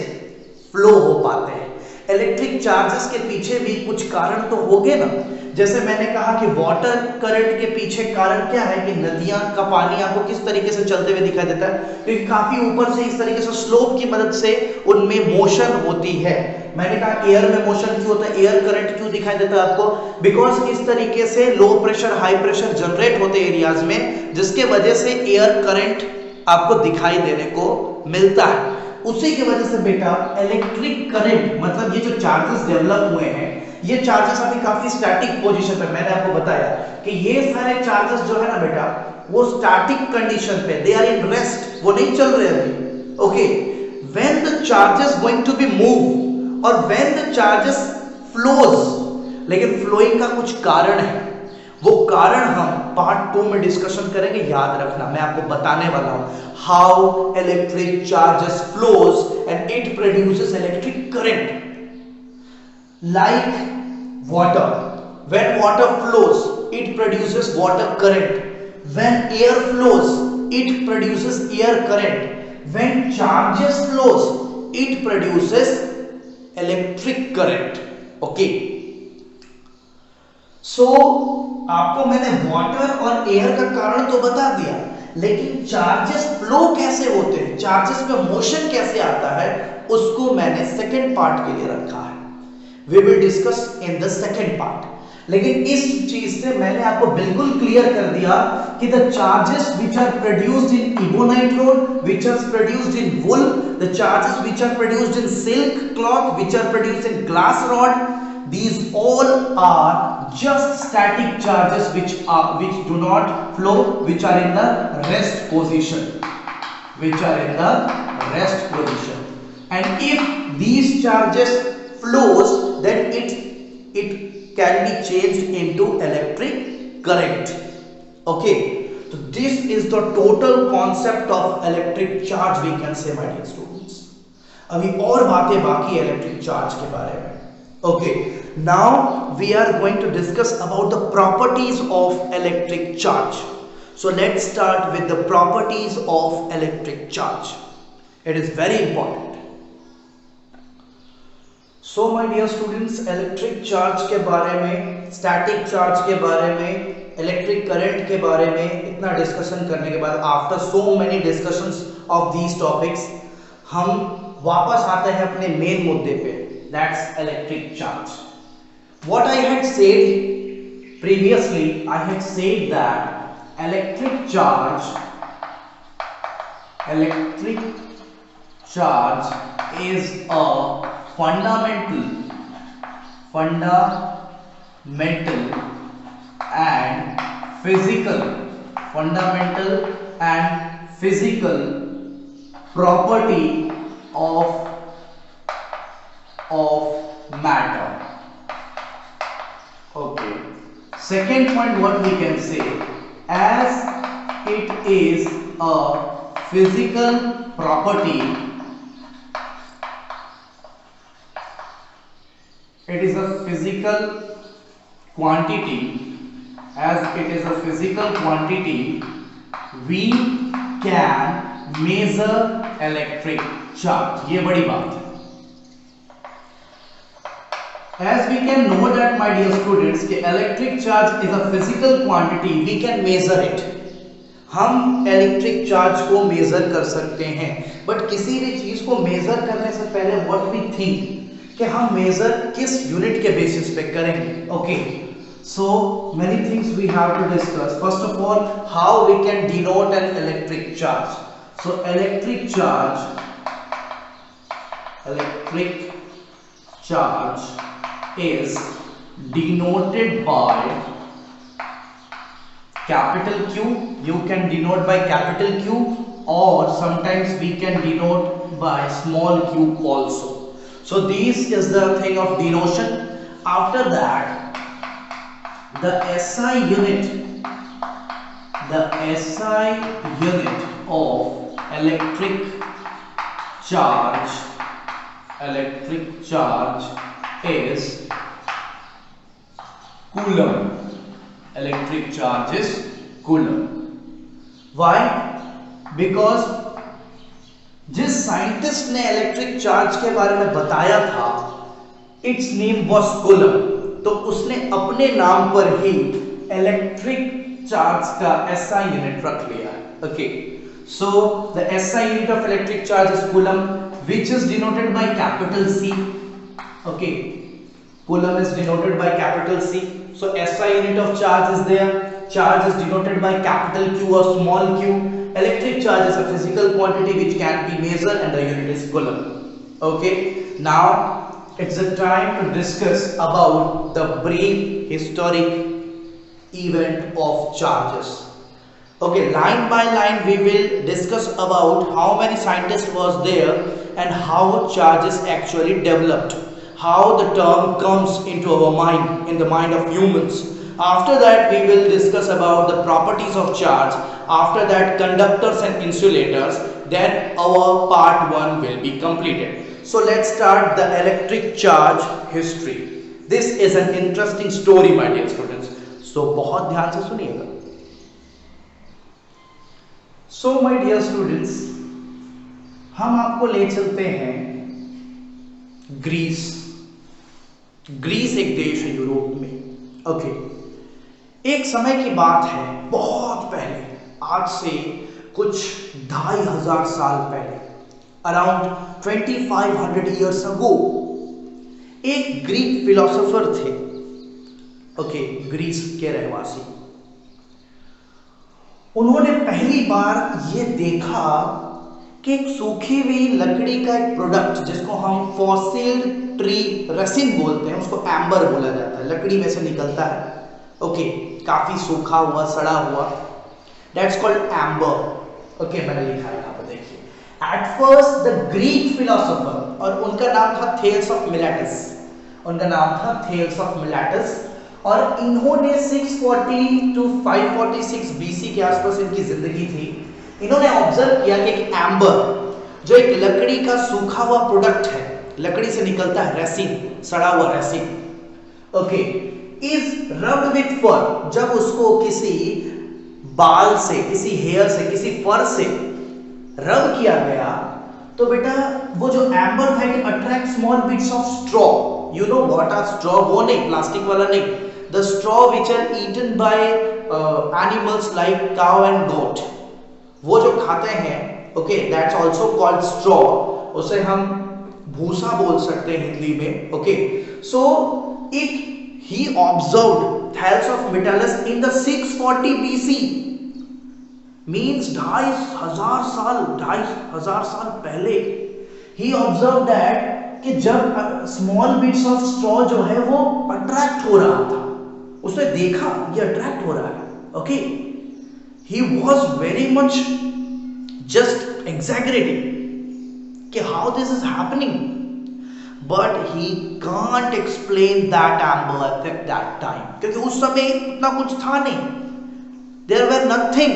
फ्लो हो पाते हैं। इलेक्ट्रिक चार्जेस के पीछे भी कुछ कारण तो होंगे ना, जैसे मैंने कहा कि वाटर करंट के पीछे कारण क्या है कि नदियां का पानी आपको किस तरीके से चलते हुए दिखाई देता है, क्योंकि काफी ऊपर से इस तरीके से स्लोप की मदद से उनमें मोशन होती है। मैंने कहा एयर में मोशन क्यों होता है, एयर करंट क्यों दिखाई देता है आपको, बिकॉज इस तरीके से low pressure high pressure generate होते एरियाज में, जिसके वजह से एयर करंट आपको दिखाई देने को मिलता है। उसी की वजह से बेटा इलेक्ट्रिक करंट, मतलब ये जो चार्जेस डेवलप हुए हैं, ये चार्जेस अभी काफी स्टैटिक पोजीशन पे, मैंने आपको बताया कि ये सारे चार्जेस जो है ना बेटा वो स्टैटिक कंडीशन पे, दे आर इन रेस्ट, वो नहीं चल रहे अभी, okay. When the charges going to be move और व्हेन द चार्जेस फ्लोज, लेकिन फ्लोइंग का कुछ कारण है, वो कारण हम पार्ट 2 में डिस्कशन करेंगे, याद रखना, मैं आपको बताने वाला हूं how electric charges flows and it produces electric current. Like water, when water flows it produces water current, when air flows it produces air current, when charges flows it produces electric current, okay। So आपको मैंने water और air का कारण तो बता दिया, लेकिन charges flow कैसे होते हैं, चार्जेस पे मोशन कैसे आता है, उसको मैंने सेकेंड पार्ट के लिए रखा है। We will discuss in the second part। लेकिन इस चीज से मैंने आपको बिल्कुल क्लियर कर दिया कि the charges which are produced in ebonite rod, which are produced in wool, the charges which are produced in silk cloth, which are produced in glass rod, these all are just static charges which do not flow, which are in the rest position, and if these charges flows, then it can be changed into electric current. Okay, so this is the total concept of electric charge, we can say, my dear students. अभी और बातें बाकी electric charge के बारे में. Okay, now we are going to discuss about the properties of electric charge. So let's start with the properties of electric charge. It is very important. So my dear students, electric charge के बारे में, static charge के बारे में, electric current के बारे में इतना डिस्कशन करने के बाद, after so many discussions of these topics, हम वापस आते हैं अपने मेन मुद्दे पे, that's electric charge. What I had said previously, I had said that electric charge is a fundamental and physical property of matter. Okay, second point, what we can say, as it is a physical property, it is a physical quantity, as it is a physical quantity, we can measure electric charge. ये बड़ी बात है. As we can know that, my dear students, कि electric charge is a physical quantity, we can measure it. हम electric charge को measure कर सकते हैं, but किसी भी चीज को measure करने से पहले what we think कि हम measure किस unit के basis पे करेंगे. Okay, so many things we have to discuss. First of all, how we can denote an electric charge. So electric charge is denoted by capital Q. You can denote by capital Q, or sometimes we can denote by small q also. So this is the thing of denotion. After that, the SI unit of electric charge is coulomb. Electric charge is coulomb. Why? Because जिस scientist ने electric charge के बारे में बताया था, it's name was coulomb, तो उसने अपने नाम पर ही इलेक्ट्रिक चार्ज का SI यूनिट रख लिया. Okay, so the SI unit of electric charge is coulomb, which is denoted by capital C. Okay, coulomb is denoted by capital C. So SI unit of charge is there. Charge is denoted by capital Q or small q. Electric charge is a physical quantity which can be measured, and the unit is coulomb. Okay, now it's the time to discuss about the brief historic event of charges. Okay, line by line we will discuss about how many scientists was there and how charges actually developed, how the term comes into our mind, in the mind of humans. After that we will discuss about the properties of charge. After that, conductors and insulators. Then our part 1 will be completed. So let's start the electric charge history. This is an interesting story, my dear students. So बहुत ध्यान से सुनिएगा. So my dear students, हम आपको ले चलते हैं Greece. Greece एक देश है यूरोप में. ओके, एक समय की बात है, बहुत पहले, आज से कुछ 2500 साल पहले, अराउंड 2500 years ago, एक ग्रीक फिलोसोफर थे. ओके, ग्रीस के रहवासी. उन्होंने पहली बार ये देखा कि एक सूखी हुई लकड़ी का एक प्रोडक्ट जिसको हम फॉसिल ट्री रेसिन बोलते हैं, उसको एम्बर बोला जाता है, लकड़ी में से निकलता है, ओके, काफी सूखा हुआ, सड़ा हुआ, दैट्स कॉल्ड एम्बर, ओके, मैंने लिखा है यहाँ पर देखिए। At first the Greek philosopher, और उनका नाम था थेल्स ऑफ मिलेटस, उनका नाम था थेल्स ऑफ मिलेटस, और इन्होंने 640 टू 546 बीसी के आसपास इनकी जिंदगी थी। इन्होंने ऑब्जर्व किया कि एक एम्बर जो एक लकड़ी का सूखा हुआ प्रोडक्ट है, लकड़ी से निकलता है रेसिन, सड़ा हुआ resin, okay, is rubbed with fur, जब उसको किसी बाल से, किसी हेयर से, किसी फर से रब किया गया, तो बेटा वो जो एम्बर था it attract small bits of straw, you know what are straw, वो नहीं, प्लास्टिक वाला नहीं, the straw which are eaten by animals like cow and goat, वो जो खाते हैं, okay, that's also called straw, उसे हम भूसा बोल सकते हैं हिंदी में, okay, so it he observed Thales of Miletus in the 640 BC, means 2500 साल पहले। he observed that कि जब small bits of straw जो है वो अट्रैक्ट हो रहा था, उसने देखा ये अट्रैक्ट हो रहा है, okay, he was very much just exaggerating कि how this is happening, but he can't explain that amber effect that time, क्योंकि उस समय इतना कुछ था नहीं, there were nothing,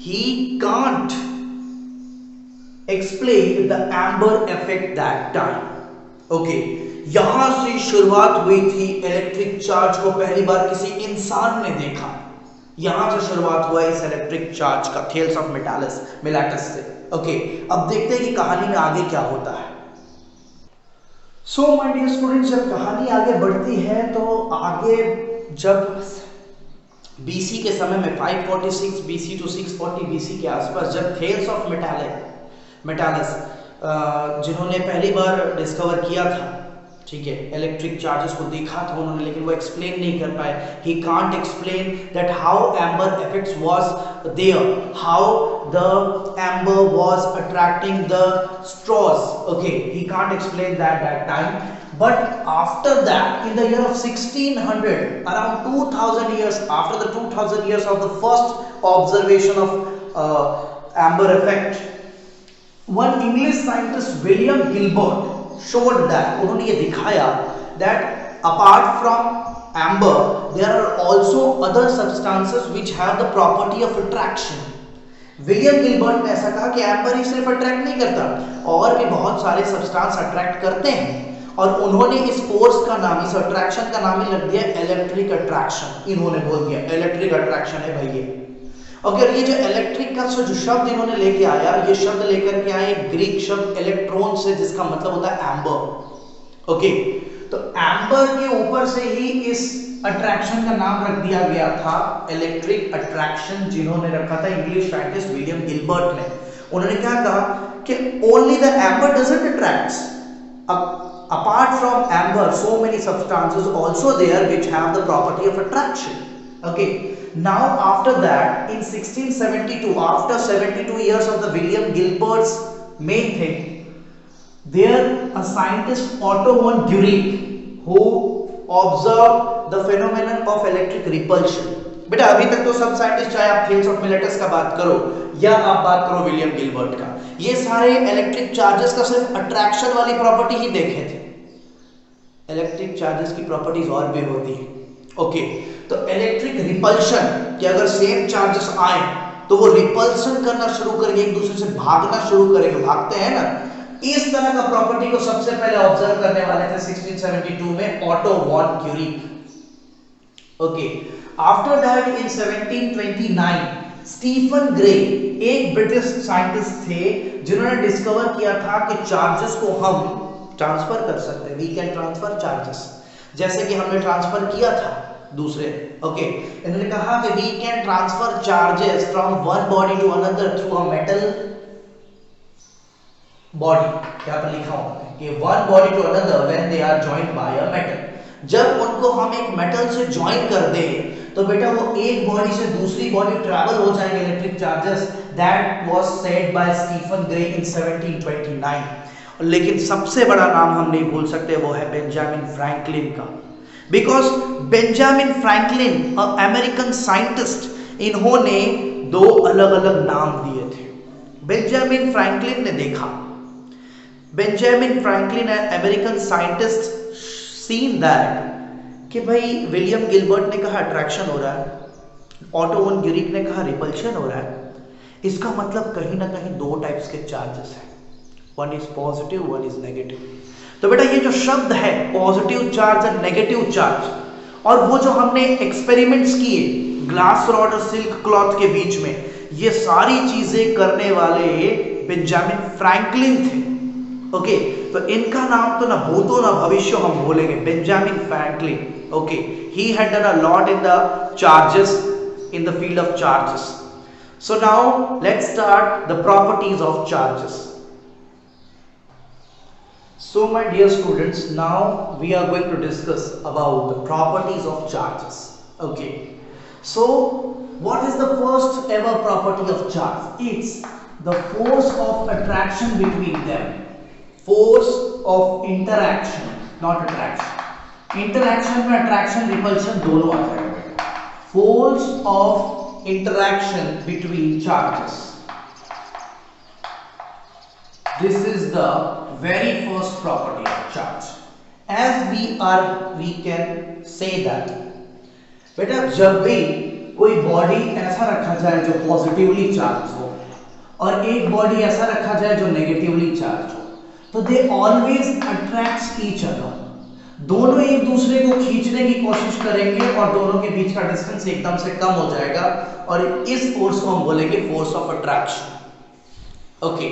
he can't explain the amber effect that time, okay, यहां से शुरुआत हुई थी इलेक्ट्रिक चार्ज को पहली बार किसी इंसान ने देखा, यहां से शुरुआत हुआ इस इलेक्ट्रिक चार्ज का, थेल्स ऑफ मिलेटस से, ओके, अब देखते हैं कि कहानी में आगे क्या होता है। सो माय डियर स्टूडेंट्स, जब कहानी आगे बढ़ती है तो आगे जब बीसी के समय में 546 बीसी टू 640 बीसी के आसपास, जब थेल्स ऑफ मिलेटस जिन्होंने पहली बार डिस्कवर किया था, ठीक है, इलेक्ट्रिक चार्जेस को देखा था उन्होंने, लेकिन वो एक्सप्लेन नहीं कर पाए, he can't explain that how amber effects was there, how the amber was attracting the straws, okay, he can't explain that time, but after that in the year of 1600, around 2000 years after the 2000 years of the first observation of amber effect, one English scientist William Gilbert showed that, उन्होंने ये दिखाया that apart from amber there are also other substances which have the property of attraction। William Gilbert ने ऐसा कहा कि amber ही सिर्फ attract नहीं करता, और भी बहुत सारे सब्सटेंस अट्रैक्ट करते हैं, और उन्होंने इस फोर्स का नाम, इस अट्रैक्शन का नाम ही रख दिया इलेक्ट्रिक अट्रैक्शन, इन्होंने बोल दिया इलेक्ट्रिक अट्रैक्शन है भाई ये, और ये जो इलेक्ट्रिक का जो शब्द इन्होंने लेके आया, ये शब्द लेकर के आए ग्रीक शब्द इलेक्ट्रॉन से, जिसका मतलब होता है एम्बर, ओके, तो एम्बर के ऊपर से ही इस अट्रैक्शन का नाम रख दिया गया था इलेक्ट्रिक अट्रैक्शन, जिन्होंने रखा था इंग्लिश साइंटिस्ट विलियम गिलबर्ट ने। उन्होंने क्या कहा कि only the amber doesn't attracts, apart from amber so many substances also there which have the property of attraction, okay, now after that in 1672, after 72 years of the William Gilbert's main thing, there a scientist Otto von Guericke who observed the phenomenon of electric repulsion। बेटा अभी तक तो सब scientist, चाहे आप Thales of Miletus का बात करो या आप बात करो विलियम गिलबर्ट का, ये सारे इलेक्ट्रिक चार्जेस का सिर्फ अट्रैक्शन वाली प्रॉपर्टी ही देखे थे, इलेक्ट्रिक चार्जेस की प्रॉपर्टीज और भी होती है, ओके, तो इलेक्ट्रिक रिपल्शन कि अगर सेम चार्जेस आए तो वो रिपल्सन करना शुरू करेंगे, एक दूसरे से भागना शुरू करेंगे, भागते हैं ना, इस तरह का प्रॉपर्टी को सबसे पहले ऑब्जर्व करने वाले थे 1672 में Otto von Guericke, okay, after that in 1729 Stephen Gray, एक ब्रिटिश साइंटिस्ट थे जिन्होंने डिस्कवर किया था कि चार्जेस को हम ट्रांसफर कर सकते हैं, वी कैन ट्रांसफर चार्जेस, जैसे कि हमने ट्रांसफर किया था दूसरे, ओके, इन्होंने कहा कि we can transfer charges from one body to another through a metal body, क्या पर लिखा होगा कि one body to another when they are joined by a metal, जब उनको हम एक मेटल से ज्वाइन कर दे तो बेटा वो एक बॉडी से दूसरी बॉडी ट्रैवल हो जाएंगे electric charges, that was said by Stephen Gray in 1729। लेकिन सबसे बड़ा नाम हम नहीं भूल सकते, वो है बेंजामिन फ्रैंकलिन का, because Benjamin Franklin American scientist, इन्होंने दो अलग अलग नाम दिए थे। बेंजामिन फ्रैंकलिन ने देखा, Benjamin Franklin American scientist seen that कि भाई विलियम गिलबर्ट ने कहा अट्रैक्शन हो रहा है, ऑटो वन ग्यूरिक ने कहा रिपल्शन हो रहा है, इसका मतलब कहीं ना कहीं दो टाइप्स के चार्जेस हैं, one is positive one is negative. तो बेटा ये जो शब्द है पॉजिटिव चार्ज और नेगेटिव चार्ज, और वो जो हमने एक्सपेरिमेंट्स किए ग्लास रॉड और सिल्क क्लॉथ के बीच में, ये सारी चीजें करने वाले बेंजामिन फ्रैंकलिन थे। ओके, तो इनका नाम तो ना भूतो ना भविष्य हम बोलेंगे, Benjamin Franklin. Okay, he had done a lot in the charges, in the field of charges. So now let's start the properties of charges. So my dear students, now we are going to discuss about the properties of charges. Okay, so what is the first ever property of charge? It's the force of attraction between them. Force of interaction, not attraction. Interaction में attraction repulsion दोनों आ जाएगा। Force of interaction between charges. This is the very first property of charge. As we can say that बेटा जब भी कोई body ऐसा रखा जाए जो पॉजिटिवली चार्ज हो और एक बॉडी ऐसा रखा जाए जो नेगेटिवली चार्ज हो, तो they always attracts each other. दोनों एक दूसरे को खींचने की कोशिश करेंगे और दोनों के बीच का डिस्टेंस एकदम से कम हो जाएगा, और इस फोर्स को हम बोलेंगे force of attraction. Okay,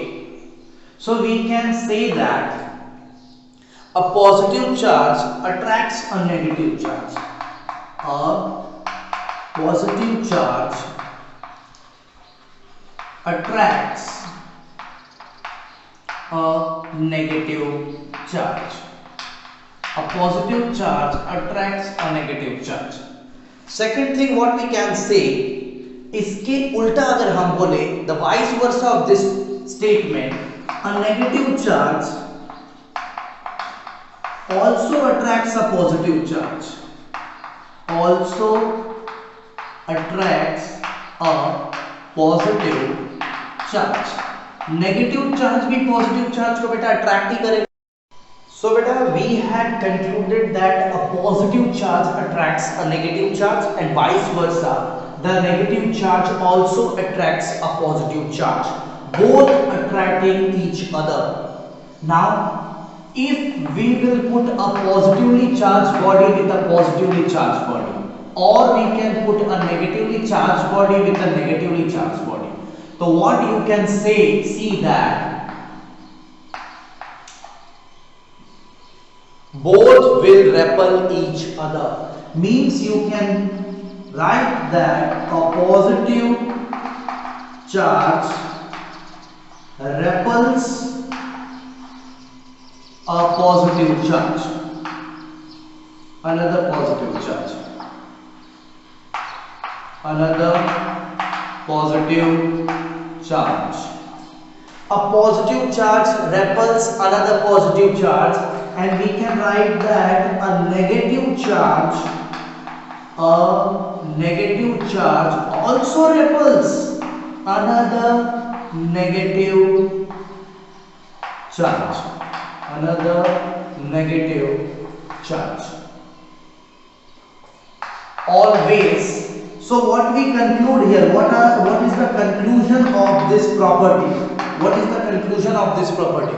so we can say that a positive charge attracts a negative charge, a positive charge attracts a negative charge. A positive charge attracts a negative charge. Second thing what we can say, इसके उल्टा अगर हम बोले, the vice versa of this statement, a negative charge also attracts a positive charge. Also attracts a positive charge. Negative charge भी positive charge को बेटा attract ही करेगा। So beta, we had concluded that a positive charge attracts a negative charge and vice versa. The negative charge also attracts a positive charge, both attracting each other. Now, if we will put a positively charged body with a positively charged body, or we can put a negatively charged body with a negatively charged body, so what you can say, see that both will repel each other. Means you can write that a positive charge repels a positive charge, another positive charge, another positive charge. A positive charge repels another positive charge, and we can write that a negative charge also repels another negative charge, another negative charge. Always. So what we conclude here, what is the conclusion of this property? What is the conclusion of this property?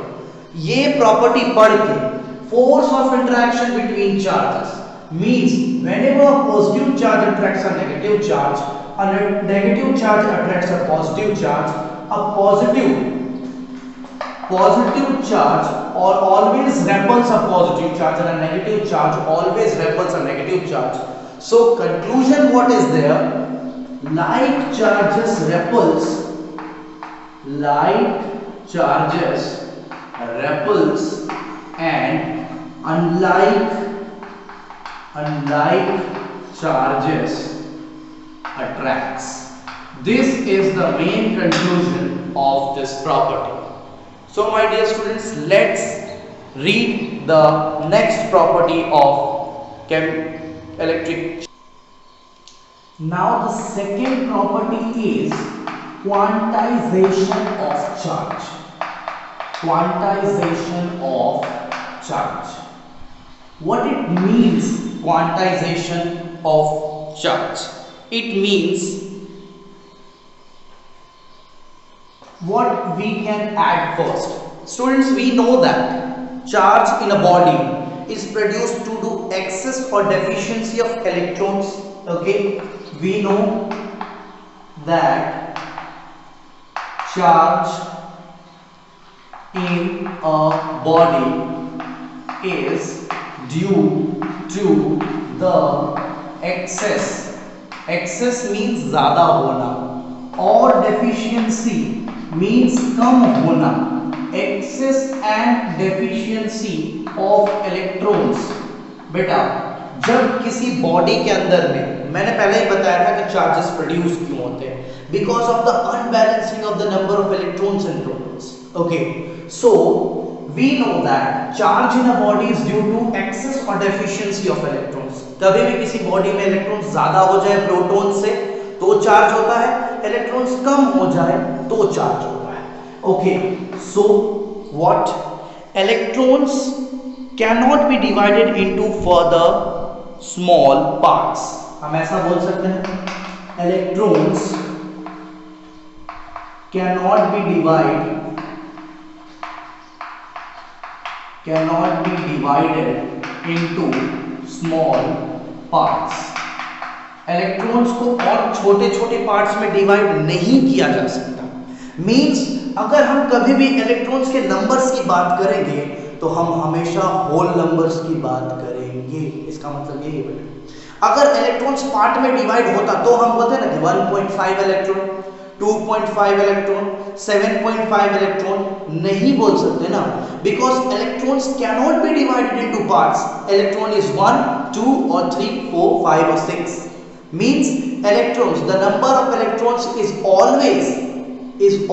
ये property पढ़ के force of interaction between charges means whenever a positive charge attracts a negative charge, a negative charge attracts a positive charge, a positive charge or always repels a positive charge, and a negative charge always repels a negative charge. So conclusion what is there? Like charges repels, and unlike charges attracts. This is the main conclusion of this property. So my dear students, let's read the next property of electric. Now the second property is quantization of charge. Quantization of charge. What it means, quantization of charge? It means what we can add first. Students, we know that charge in a body is produced due to excess or deficiency of electrons. Okay, we know that charge in a body is due to the excess means ज़्यादा होना और deficiency means कम होना, excess and deficiency of electrons. बेटा जब किसी body के अंदर में, मैंने पहले ही बताया था कि चार्जेस प्रोड्यूस क्यों होते हैं, because of the unbalancing of the number of electrons and protons. Okay, so we know that charge in a body is due to excess or deficiency of electrons. कभी भी किसी बॉडी में electrons ज्यादा हो जाए प्रोटॉन से तो charge होता है, इलेक्ट्रॉन्स कम हो जाए तो चार्ज होता है. Okay, so what, electrons cannot be divided into further small parts. हम ऐसा बोल सकते हैं, electrons cannot be divided into small parts. Electrons को और छोटे छोटे पार्ट्स में डिवाइड नहीं किया जा सकता. मींस अगर हम कभी भी इलेक्ट्रॉन्स के नंबर्स की बात करेंगे तो हम हमेशा होल नंबर्स की बात करेंगे. इसका मतलब यही है, अगर इलेक्ट्रॉन्स पार्ट में डिवाइड होता तो हम बोलते हैं ना कि 1.5 इलेक्ट्रॉन, 2.5 इलेक्ट्रॉन, 7.5 इलेक्ट्रॉन नहीं बोल सकते ना, because electrons cannot be divided into parts. Electron is 1, 2 और 3, 4, 5 और 6. Means electrons, the number of electrons is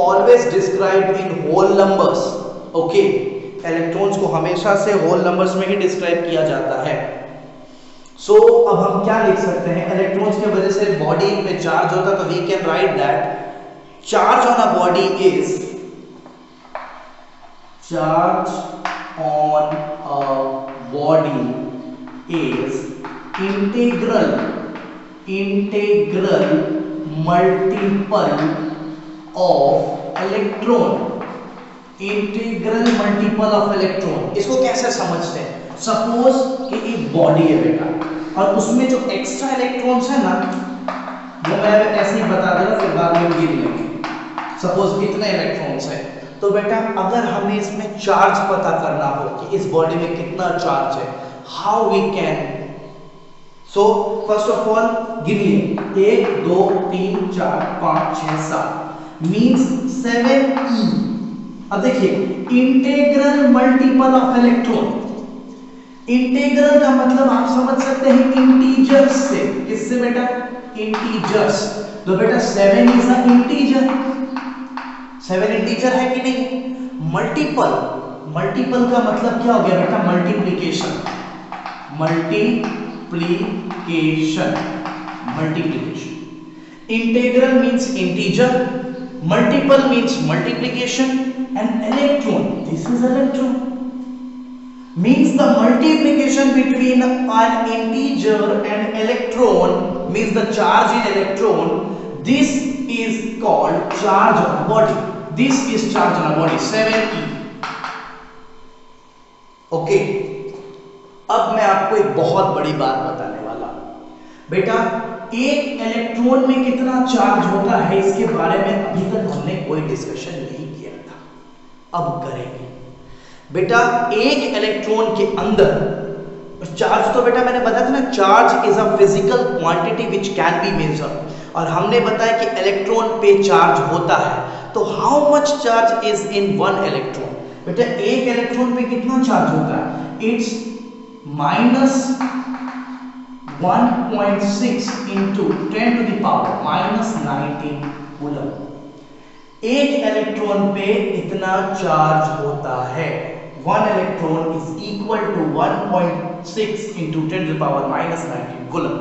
always described in whole numbers. Okay, electrons को हमेशा से होल नंबर्स में ही डिस्क्राइब किया जाता है. सो अब हम क्या लिख सकते हैं, इलेक्ट्रॉन्स की वजह से बॉडी में चार्ज होता है, तो we can write that charge on a body is integral multiple of electron. Integral multiple of electron, इसको कैसे समझते हैं? सपोज कि एक बॉडी है बेटा, और उसमें जो एक्स्ट्रा इलेक्ट्रॉन्स है ना, वो मैं ऐसे ही बता दे रहा, फिर बाद में गिन लेंगे. सपोज कितने इलेक्ट्रॉन्स है, तो बेटा अगर हमें इसमें चार्ज पता करना हो कि इस बॉडी में कितना चार्ज है, how we can. So first of all गिनिए, 1 2 3 4 5 6 7 मींस 7e. अब देखिए, integral multiple of electron. Integral का मतलब आप समझ सकते हैं इंटीजर्स से. किससे बेटा? इंटीजर्स. तो बेटा 7 इज अ इंटीजर. 7 इंटीजर है कि नहीं? मल्टीपल, मल्टीपल का मतलब क्या हो गया बेटा? Multiplication. Integral means integer, multiple means multiplication, and electron, this is electron, means the multiplication between an integer and electron means the charge in electron. This is called charge on a body. This is charge on a body, 7e. Okay, अब मैं आपको एक बहुत बड़ी बात बताने वाला हूं बेटा. एक इलेक्ट्रॉन में कितना चार्ज होता है, इसके बारे में अभी तक हमने कोई डिस्कशन नहीं किया था, अब करेंगे. बेटा एक इलेक्ट्रॉन के अंदर चार्ज, तो बेटा मैंने बताया था ना, charge is a physical quantity which can be measured, और हमने बताया कि इलेक्ट्रॉन पे चार्ज होता है. तो how much charge is in one electron? बेटा एक इलेक्ट्रॉन पे कितना चार्ज होता है? It's 1.6 into 10 to the power minus 19 coulomb. एक इलेक्ट्रॉन पे इतना चार्ज होता है। 1 electron is equal to 1.6 into 10 to the power minus 19 coulomb.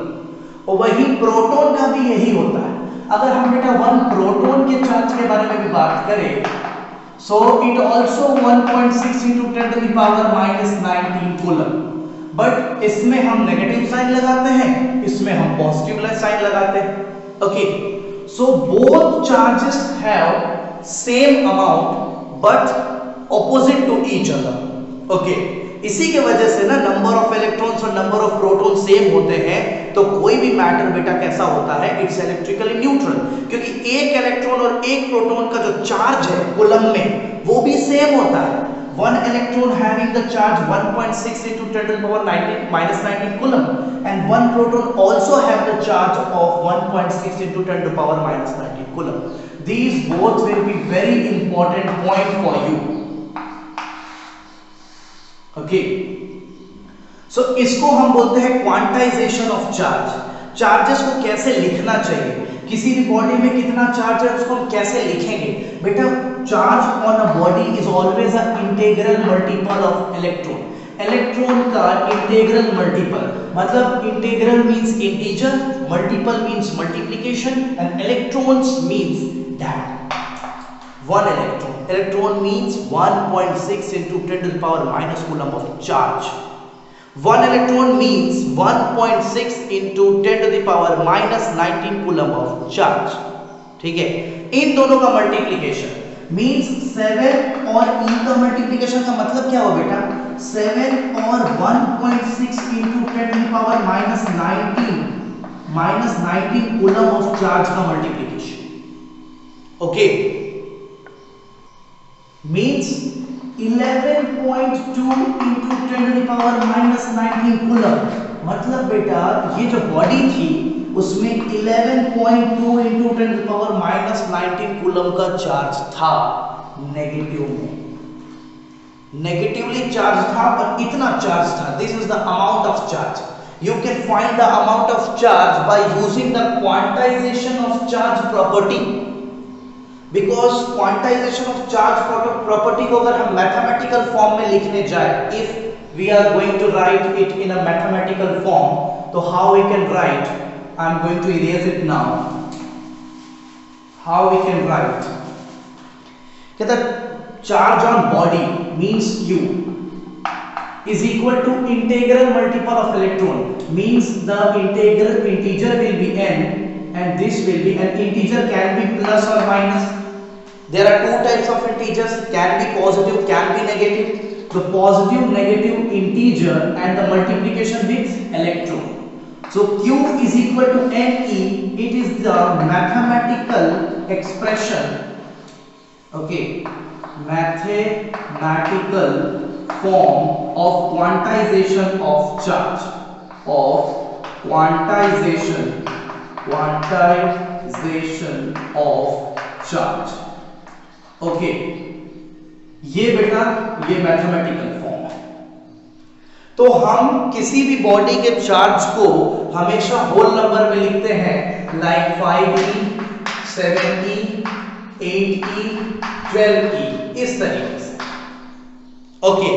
और वही प्रोटॉन का भी यही होता है। अगर हम बेटा 1 प्रोटॉन के चार्ज के बारे में भी बात करें, so it also 1.6 into 10 to the power minus 19 coulomb. But इसमें हम नेगेटिव साइन लगाते हैं, इसमें हम पॉजिटिव साइन लगाते हैं। Okay, so both charges have same amount but opposite to each other. Okay, इसी के वजह से ना नंबर ऑफ इलेक्ट्रॉन्स और नंबर ऑफ प्रोटॉन सेम होते हैं, तो कोई भी मैटर बेटा कैसा होता है, इट्स इलेक्ट्रिकली न्यूट्रल, क्योंकि एक इलेक्ट्रॉन और एक प्रोटॉन का जो चार्ज है कूलम में वो भी सेम होता है। 1 electron having the charge 1.6 into 10 to the power 19 minus 19 coulomb, and 1 proton also have the charge of 1.6 into 10 to the power minus 19 coulomb. These both will be very important point for you. Okay, so इसको हम बोलते हैं quantization of charge. Charges को कैसे लिखना चाहिए, किसी भी बॉडी में कितना चार्ज है उसको हम कैसे लिखेंगे बेटा। Charge on a body is always a integral multiple of electron. Electron का इंटीग्रल मल्टीपल, मतलब integral means integer, multiple means multiplication, and electrons means that 1 electron. Electron means 1.6 into 10 to the power minus coulomb of charge. 1 electron means 1.6 into 10 to the power minus 19 coulomb of charge. ठीक है, इन दोनों का multiplication means 7 और e का multiplication का मतलब क्या हो बेटा, 7 और 1.6 into 10 to the power minus 19 coulomb of charge का multiplication. Okay, means 11.2 into 10 to the power minus 19 coulomb. मतलब बेटा ये जो बॉडी थी उसमें 11.2 into 10 to the power minus 19 coulomb का चार्ज था नेगेटिव में, नेगेटिवली चार्ज था और इतना चार्ज था। This is the amount of charge. You can find the amount of charge by using the quantization of charge property, because quantization of charge property को अगर हम मैथमेटिकल फॉर्म में लिखने जाए, if we are going to write it in a mathematical form, तो how we can write, I am going to erase it now, how we can write, कहता charge on body means q is equal to integral multiple of electron, means the integer will be n and this will be, an integer can be plus or minus. There are two types of integers, can be positive, can be negative. The positive negative integer and the multiplication with electron. So q is equal to ne, it is the mathematical expression, okay, mathematical form of quantization of charge, of quantization of charge। Okay, ये बेटा ये mathematical form है। तो हम किसी भी body के charge को हमेशा होल नंबर में लिखते हैं, like 5e 7e 8e 12e, इस तरीके से। ओके,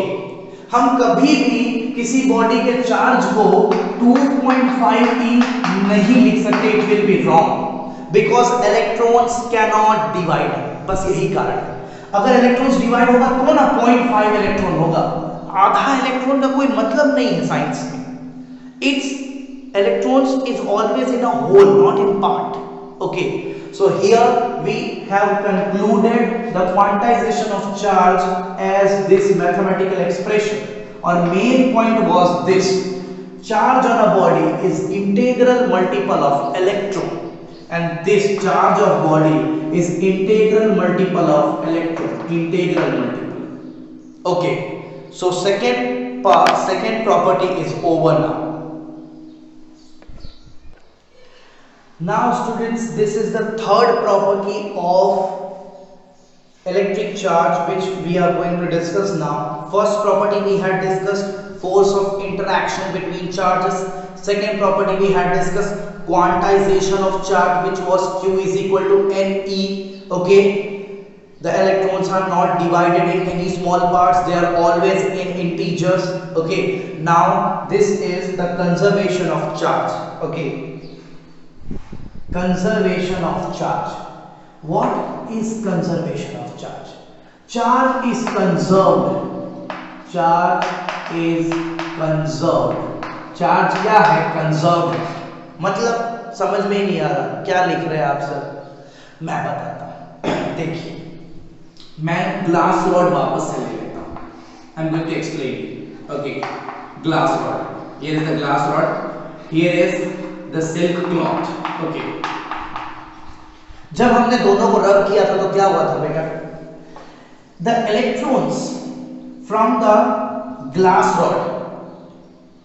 हम कभी भी किसी बॉडी के चार्ज को 2.5e नहीं लिख सकते, it will be wrong, because electrons can not divide, बस यही कारण है। अगर इलेक्ट्रॉन्स डिवाइड होगा तो ना 0.5 इलेक्ट्रॉन होगा, आधा इलेक्ट्रॉन का कोई मतलब नहीं है साइंस में। It's electrons is always in a whole, not in part. Okay, so here we have concluded the quantization of charge as this mathematical expression. Our main point was this: charge on a body is integral multiple of electron, and this charge of body is integral multiple of electron, integral multiple। okay, so second property is over now. Now students, this is the third property of electric charge which we are going to discuss now. First property we had discussed force of interaction between charges. Second property we had discussed, quantization of charge, which was q is equal to ne. Okay, the electrons are not divided in any small parts, they are always in integers. Okay, now this is the conservation of charge. Okay, conservation of charge. What is conservation of charge? Charge is conserved. Charge is conserved. Charge क्या है? Conserve. मतलब समझ में ही नहीं आ रहा क्या लिख रहे हैं आप सर? मैं बताता हूं. देखिए, मैं ग्लास रॉड वापस से ले लेता हूं. I am going to explain. Okay, glass rod. Here is the glass rod, here is the silk cloth. Okay, जब हमने दोनों को रब किया था तो क्या हुआ था बेटा? The electrons from the glass rod,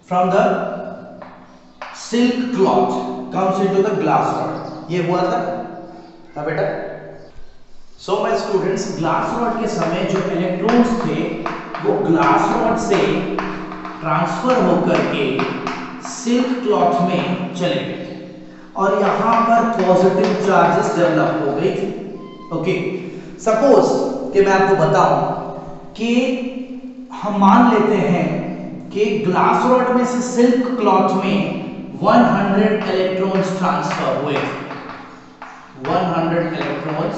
from the silk cloth comes into the glass rod. ये हुआ था हाँ बेटा. So my students, glass rod के समय जो इलेक्ट्रॉन्स थे वो ग्लास रॉड से ट्रांसफर होकर के सिल्क क्लॉथ में चले गए और यहाँ पर पॉजिटिव चार्जेस डेवलप हो गई थी. ओके, सपोज कि मैं आपको बताऊं कि हम मान लेते हैं कि ग्लास रॉड में से सिल्क क्लॉथ में 100 इलेक्ट्रॉन्स ट्रांसफर हुए. 100 इलेक्ट्रॉन्स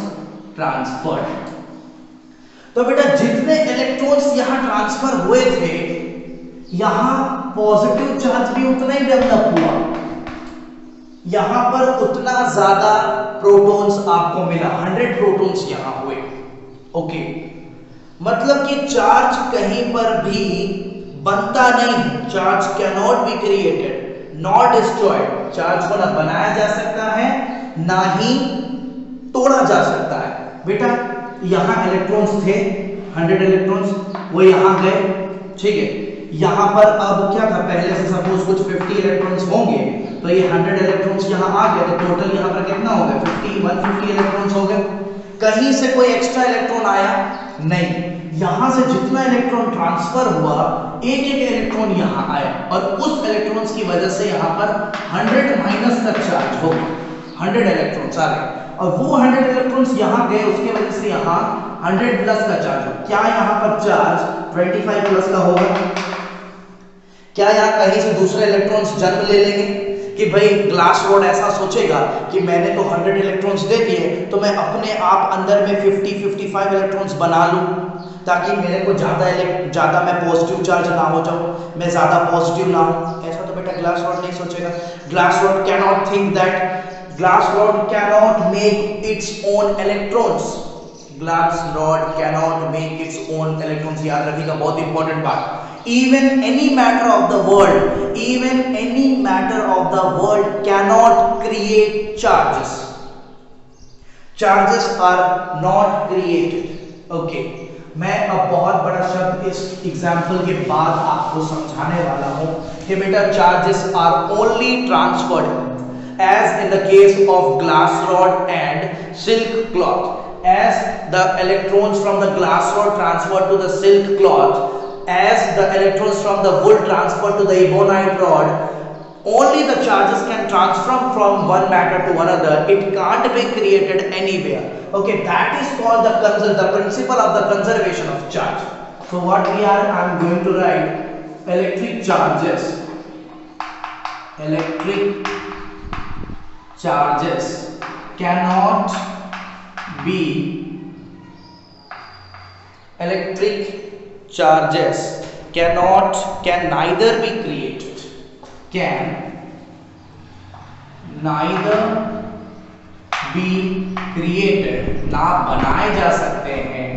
ट्रांसफर्ड. तो बेटा जितने इलेक्ट्रॉन्स यहां ट्रांसफर हुए थे, यहां पॉजिटिव चार्ज भी उतना ही डेवलप हुआ. यहां पर उतना ज्यादा प्रोटॉन्स आपको मिला. 100 प्रोटॉन्स यहां हुए. ओके, मतलब कि चार्ज कहीं पर भी बनता नहीं. Charge can not be created, not destroyed. Charge को ना बनाया जा सकता है ना ही तोड़ा जा सकता है. बेटा यहां इलेक्ट्रॉन्स थे 100 इलेक्ट्रॉन्स, वो यहां गए. ठीक है, यहां पर अब क्या था? पहले से सपोज कुछ 50 इलेक्ट्रॉन्स होंगे तो ये 100 इलेक्ट्रॉन्स यहां आ गए तो टोटल यहां पर कितना हो गया? 150 इलेक्ट्रॉन्स हो गए. कहीं से कोई एक्स्ट्रा इलेक्ट्रॉन आया नहीं. यहां से जितना इलेक्ट्रॉन ट्रांसफर हुआ, एक एक इलेक्ट्रॉन यहां आया और उस इलेक्ट्रॉन्स की वजह से यहां पर 100 माइनस तक चार्ज हो गया. 100 इलेक्ट्रॉन्स आ गए और वो 100 इलेक्ट्रॉन्स यहां गए, उसके वजह से यहां 100 प्लस का चार्ज हो. क्या यहां पर चार्ज 25 प्लस का होगा? क्या यहां कहीं से दूसरे इलेक्ट्रॉन्स जन्म ले लेंगे कि भाई ग्लास रॉड ऐसा सोचेगा कि मैंने तो 100 इलेक्ट्रॉन्स दे दिए तो मैं अपने आप अंदर में 50-55 इलेक्ट्रॉन्स बना लूं ताकि मेरे को ज्यादा मैं पॉजिटिव चार्ज ना हो जाऊं, मैं ज्यादा पॉजिटिव ना हूं? ऐसा तो बेटा ग्लास रॉड नहीं सोचेगा. Glass rod can not think that. Glass rod can not make its own electrons. Glass rod can not make its own electrons. याद रखिएगा, बहुत इंपॉर्टेंट बात. Even any matter of the world cannot create charges. Charges are not created. Okay. मैं अब बहुत बड़ा शब्द इस एग्जाम्पल के बाद आपको समझाने वाला हूं कि बेटा charges are only transferred as in the case of glass rod and silk cloth. As the electrons from the glass rod transfer to the silk cloth, as the electrons from the wool transfer to the ebonite rod, only the charges can transfer from one matter to another. It can't be created anywhere. Okay, that is called the principle of the conservation of charge. So what we are, I am going to write electric charges. Electric charges cannot be electric charges can neither be created, can neither be created, ना बनाए जा सकते हैं,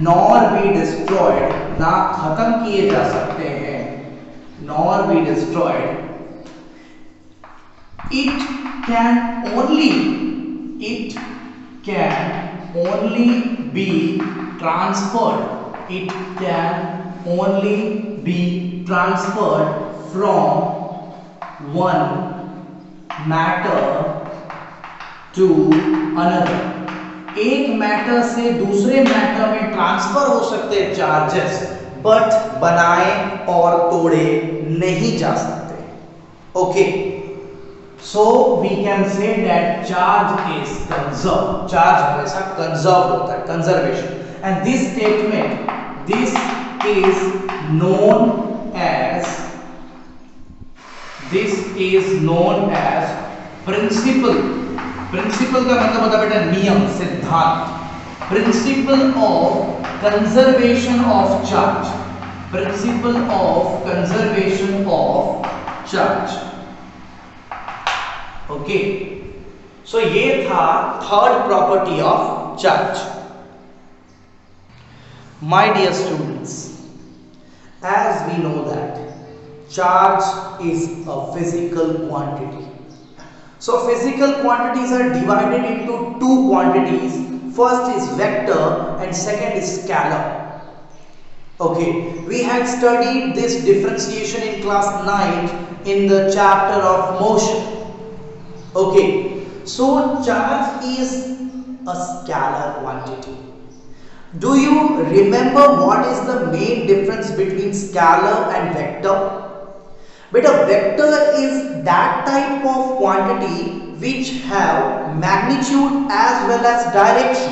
nor be destroyed, ना खत्म किए जा सकते हैं, nor be destroyed. It can only be transferred. It can only be transferred from one matter to another. एक मैटर से दूसरे मैटर में ट्रांसफर हो सकते हैं चार्जेस, बट बनाए और तोड़े नहीं जा सकते. Okay, so we can say that charge is conserve. Charge हमेशा कंजर्व होता है, conservation. And this statement, this is known as, this is known as principle. Principle का मतलब होता है बेटा नियम, सिद्धांत. Principle of conservation of charge. Principle of conservation of charge. Okay, so ये था third property of charge. My dear students, as we know that charge is a physical quantity. So physical quantities are divided into two quantities. First is vector and second is scalar. Okay, we had studied this differentiation in class 9 in the chapter of motion. Okay, so charge is a scalar quantity. Do you remember what is the main difference between scalar and vector? But a vector is that type of quantity which have magnitude as well as direction.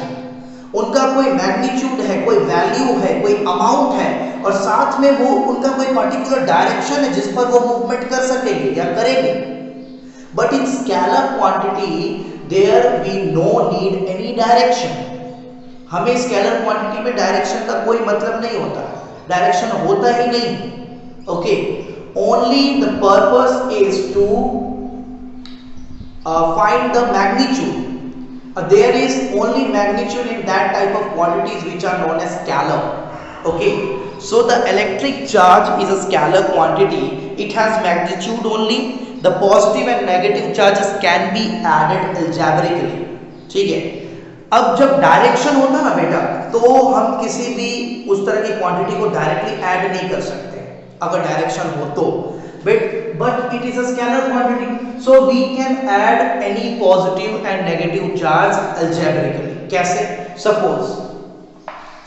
उनका कोई magnitude है, कोई value है, कोई amount है और साथ में वो उनका कोई पर्टिकुलर डायरेक्शन है जिस पर वो मूवमेंट कर सकेंगे या करेंगे. But in scalar quantity there we no need any direction. हमें स्केलर क्वांटिटी में डायरेक्शन का कोई मतलब नहीं होता, डायरेक्शन होता ही नहीं. Okay, only the purpose is to find the magnitude. There is only magnitude in that type of quantities which are known as scalar. Okay, so the electric charge is a scalar quantity. It has magnitude only. The positive and negative charges can be added algebraically. ठीक है, अब जब direction होता ना बेटा, तो हम किसी भी उस तरह की क्वांटिटी को डायरेक्टली ऐड नहीं कर सकते अगर डायरेक्शन हो तो. but it is a scalar quantity, so we can add any positive and negative charge algebraically. कैसे?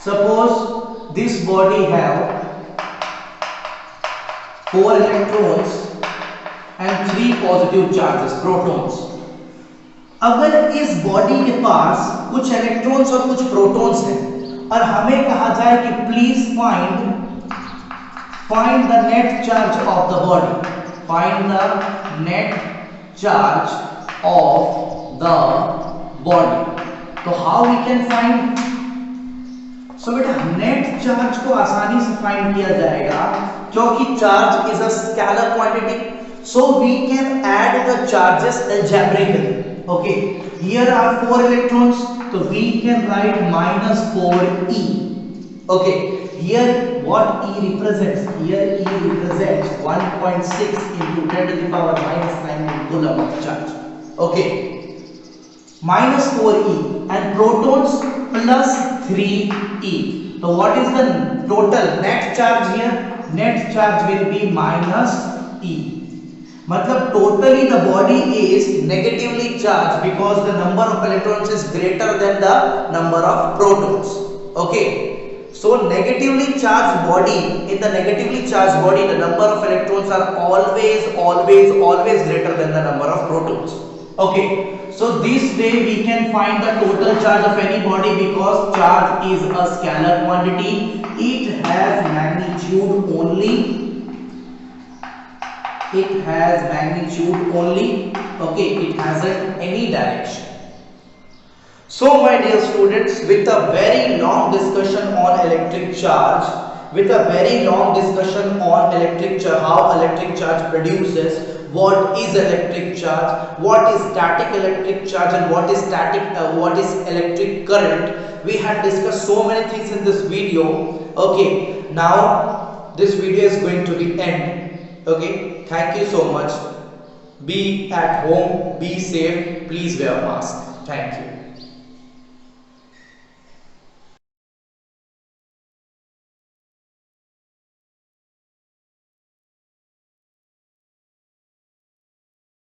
suppose this body have 4 electrons and 3 positive charges, protons. अगर इस बॉडी के पास कुछ इलेक्ट्रॉन्स और कुछ प्रोटॉन्स हैं और हमें कहा जाए कि please find the net charge of the body. Find the net charge of the body. So how we can find? So बेटा net charge को आसानी से find किया जाएगा क्योंकि charge is a scalar quantity. So we can add the charges algebraically. Okay, here are 4 electrons, so we can write -4e. Okay, here what E represents? Here E represents 1.6 into 10 to the power -9 coulomb of charge. Okay, -4e and protons plus 3e. So what is the total net charge here? Net charge will be -e. मतलब totally the body is negatively charged because the number of electrons is greater than the number of protons. Okay, so negatively charged body, in the negatively charged body the number of electrons are always greater than the number of protons. Okay, so this way we can find the total charge of any body because charge is a scalar quantity. It has magnitude only. It has magnitude only. Okay, it hasn't any direction. So my dear students, with a very long discussion on electric charge, with a very long discussion on electric charge, how electric charge produces, what is electric charge, what is static electric charge and what is electric current. We had discussed so many things in this video. Okay, now this video is going to be end. Okay, thank you so much. Be at home, be safe, please wear a mask. Thank you.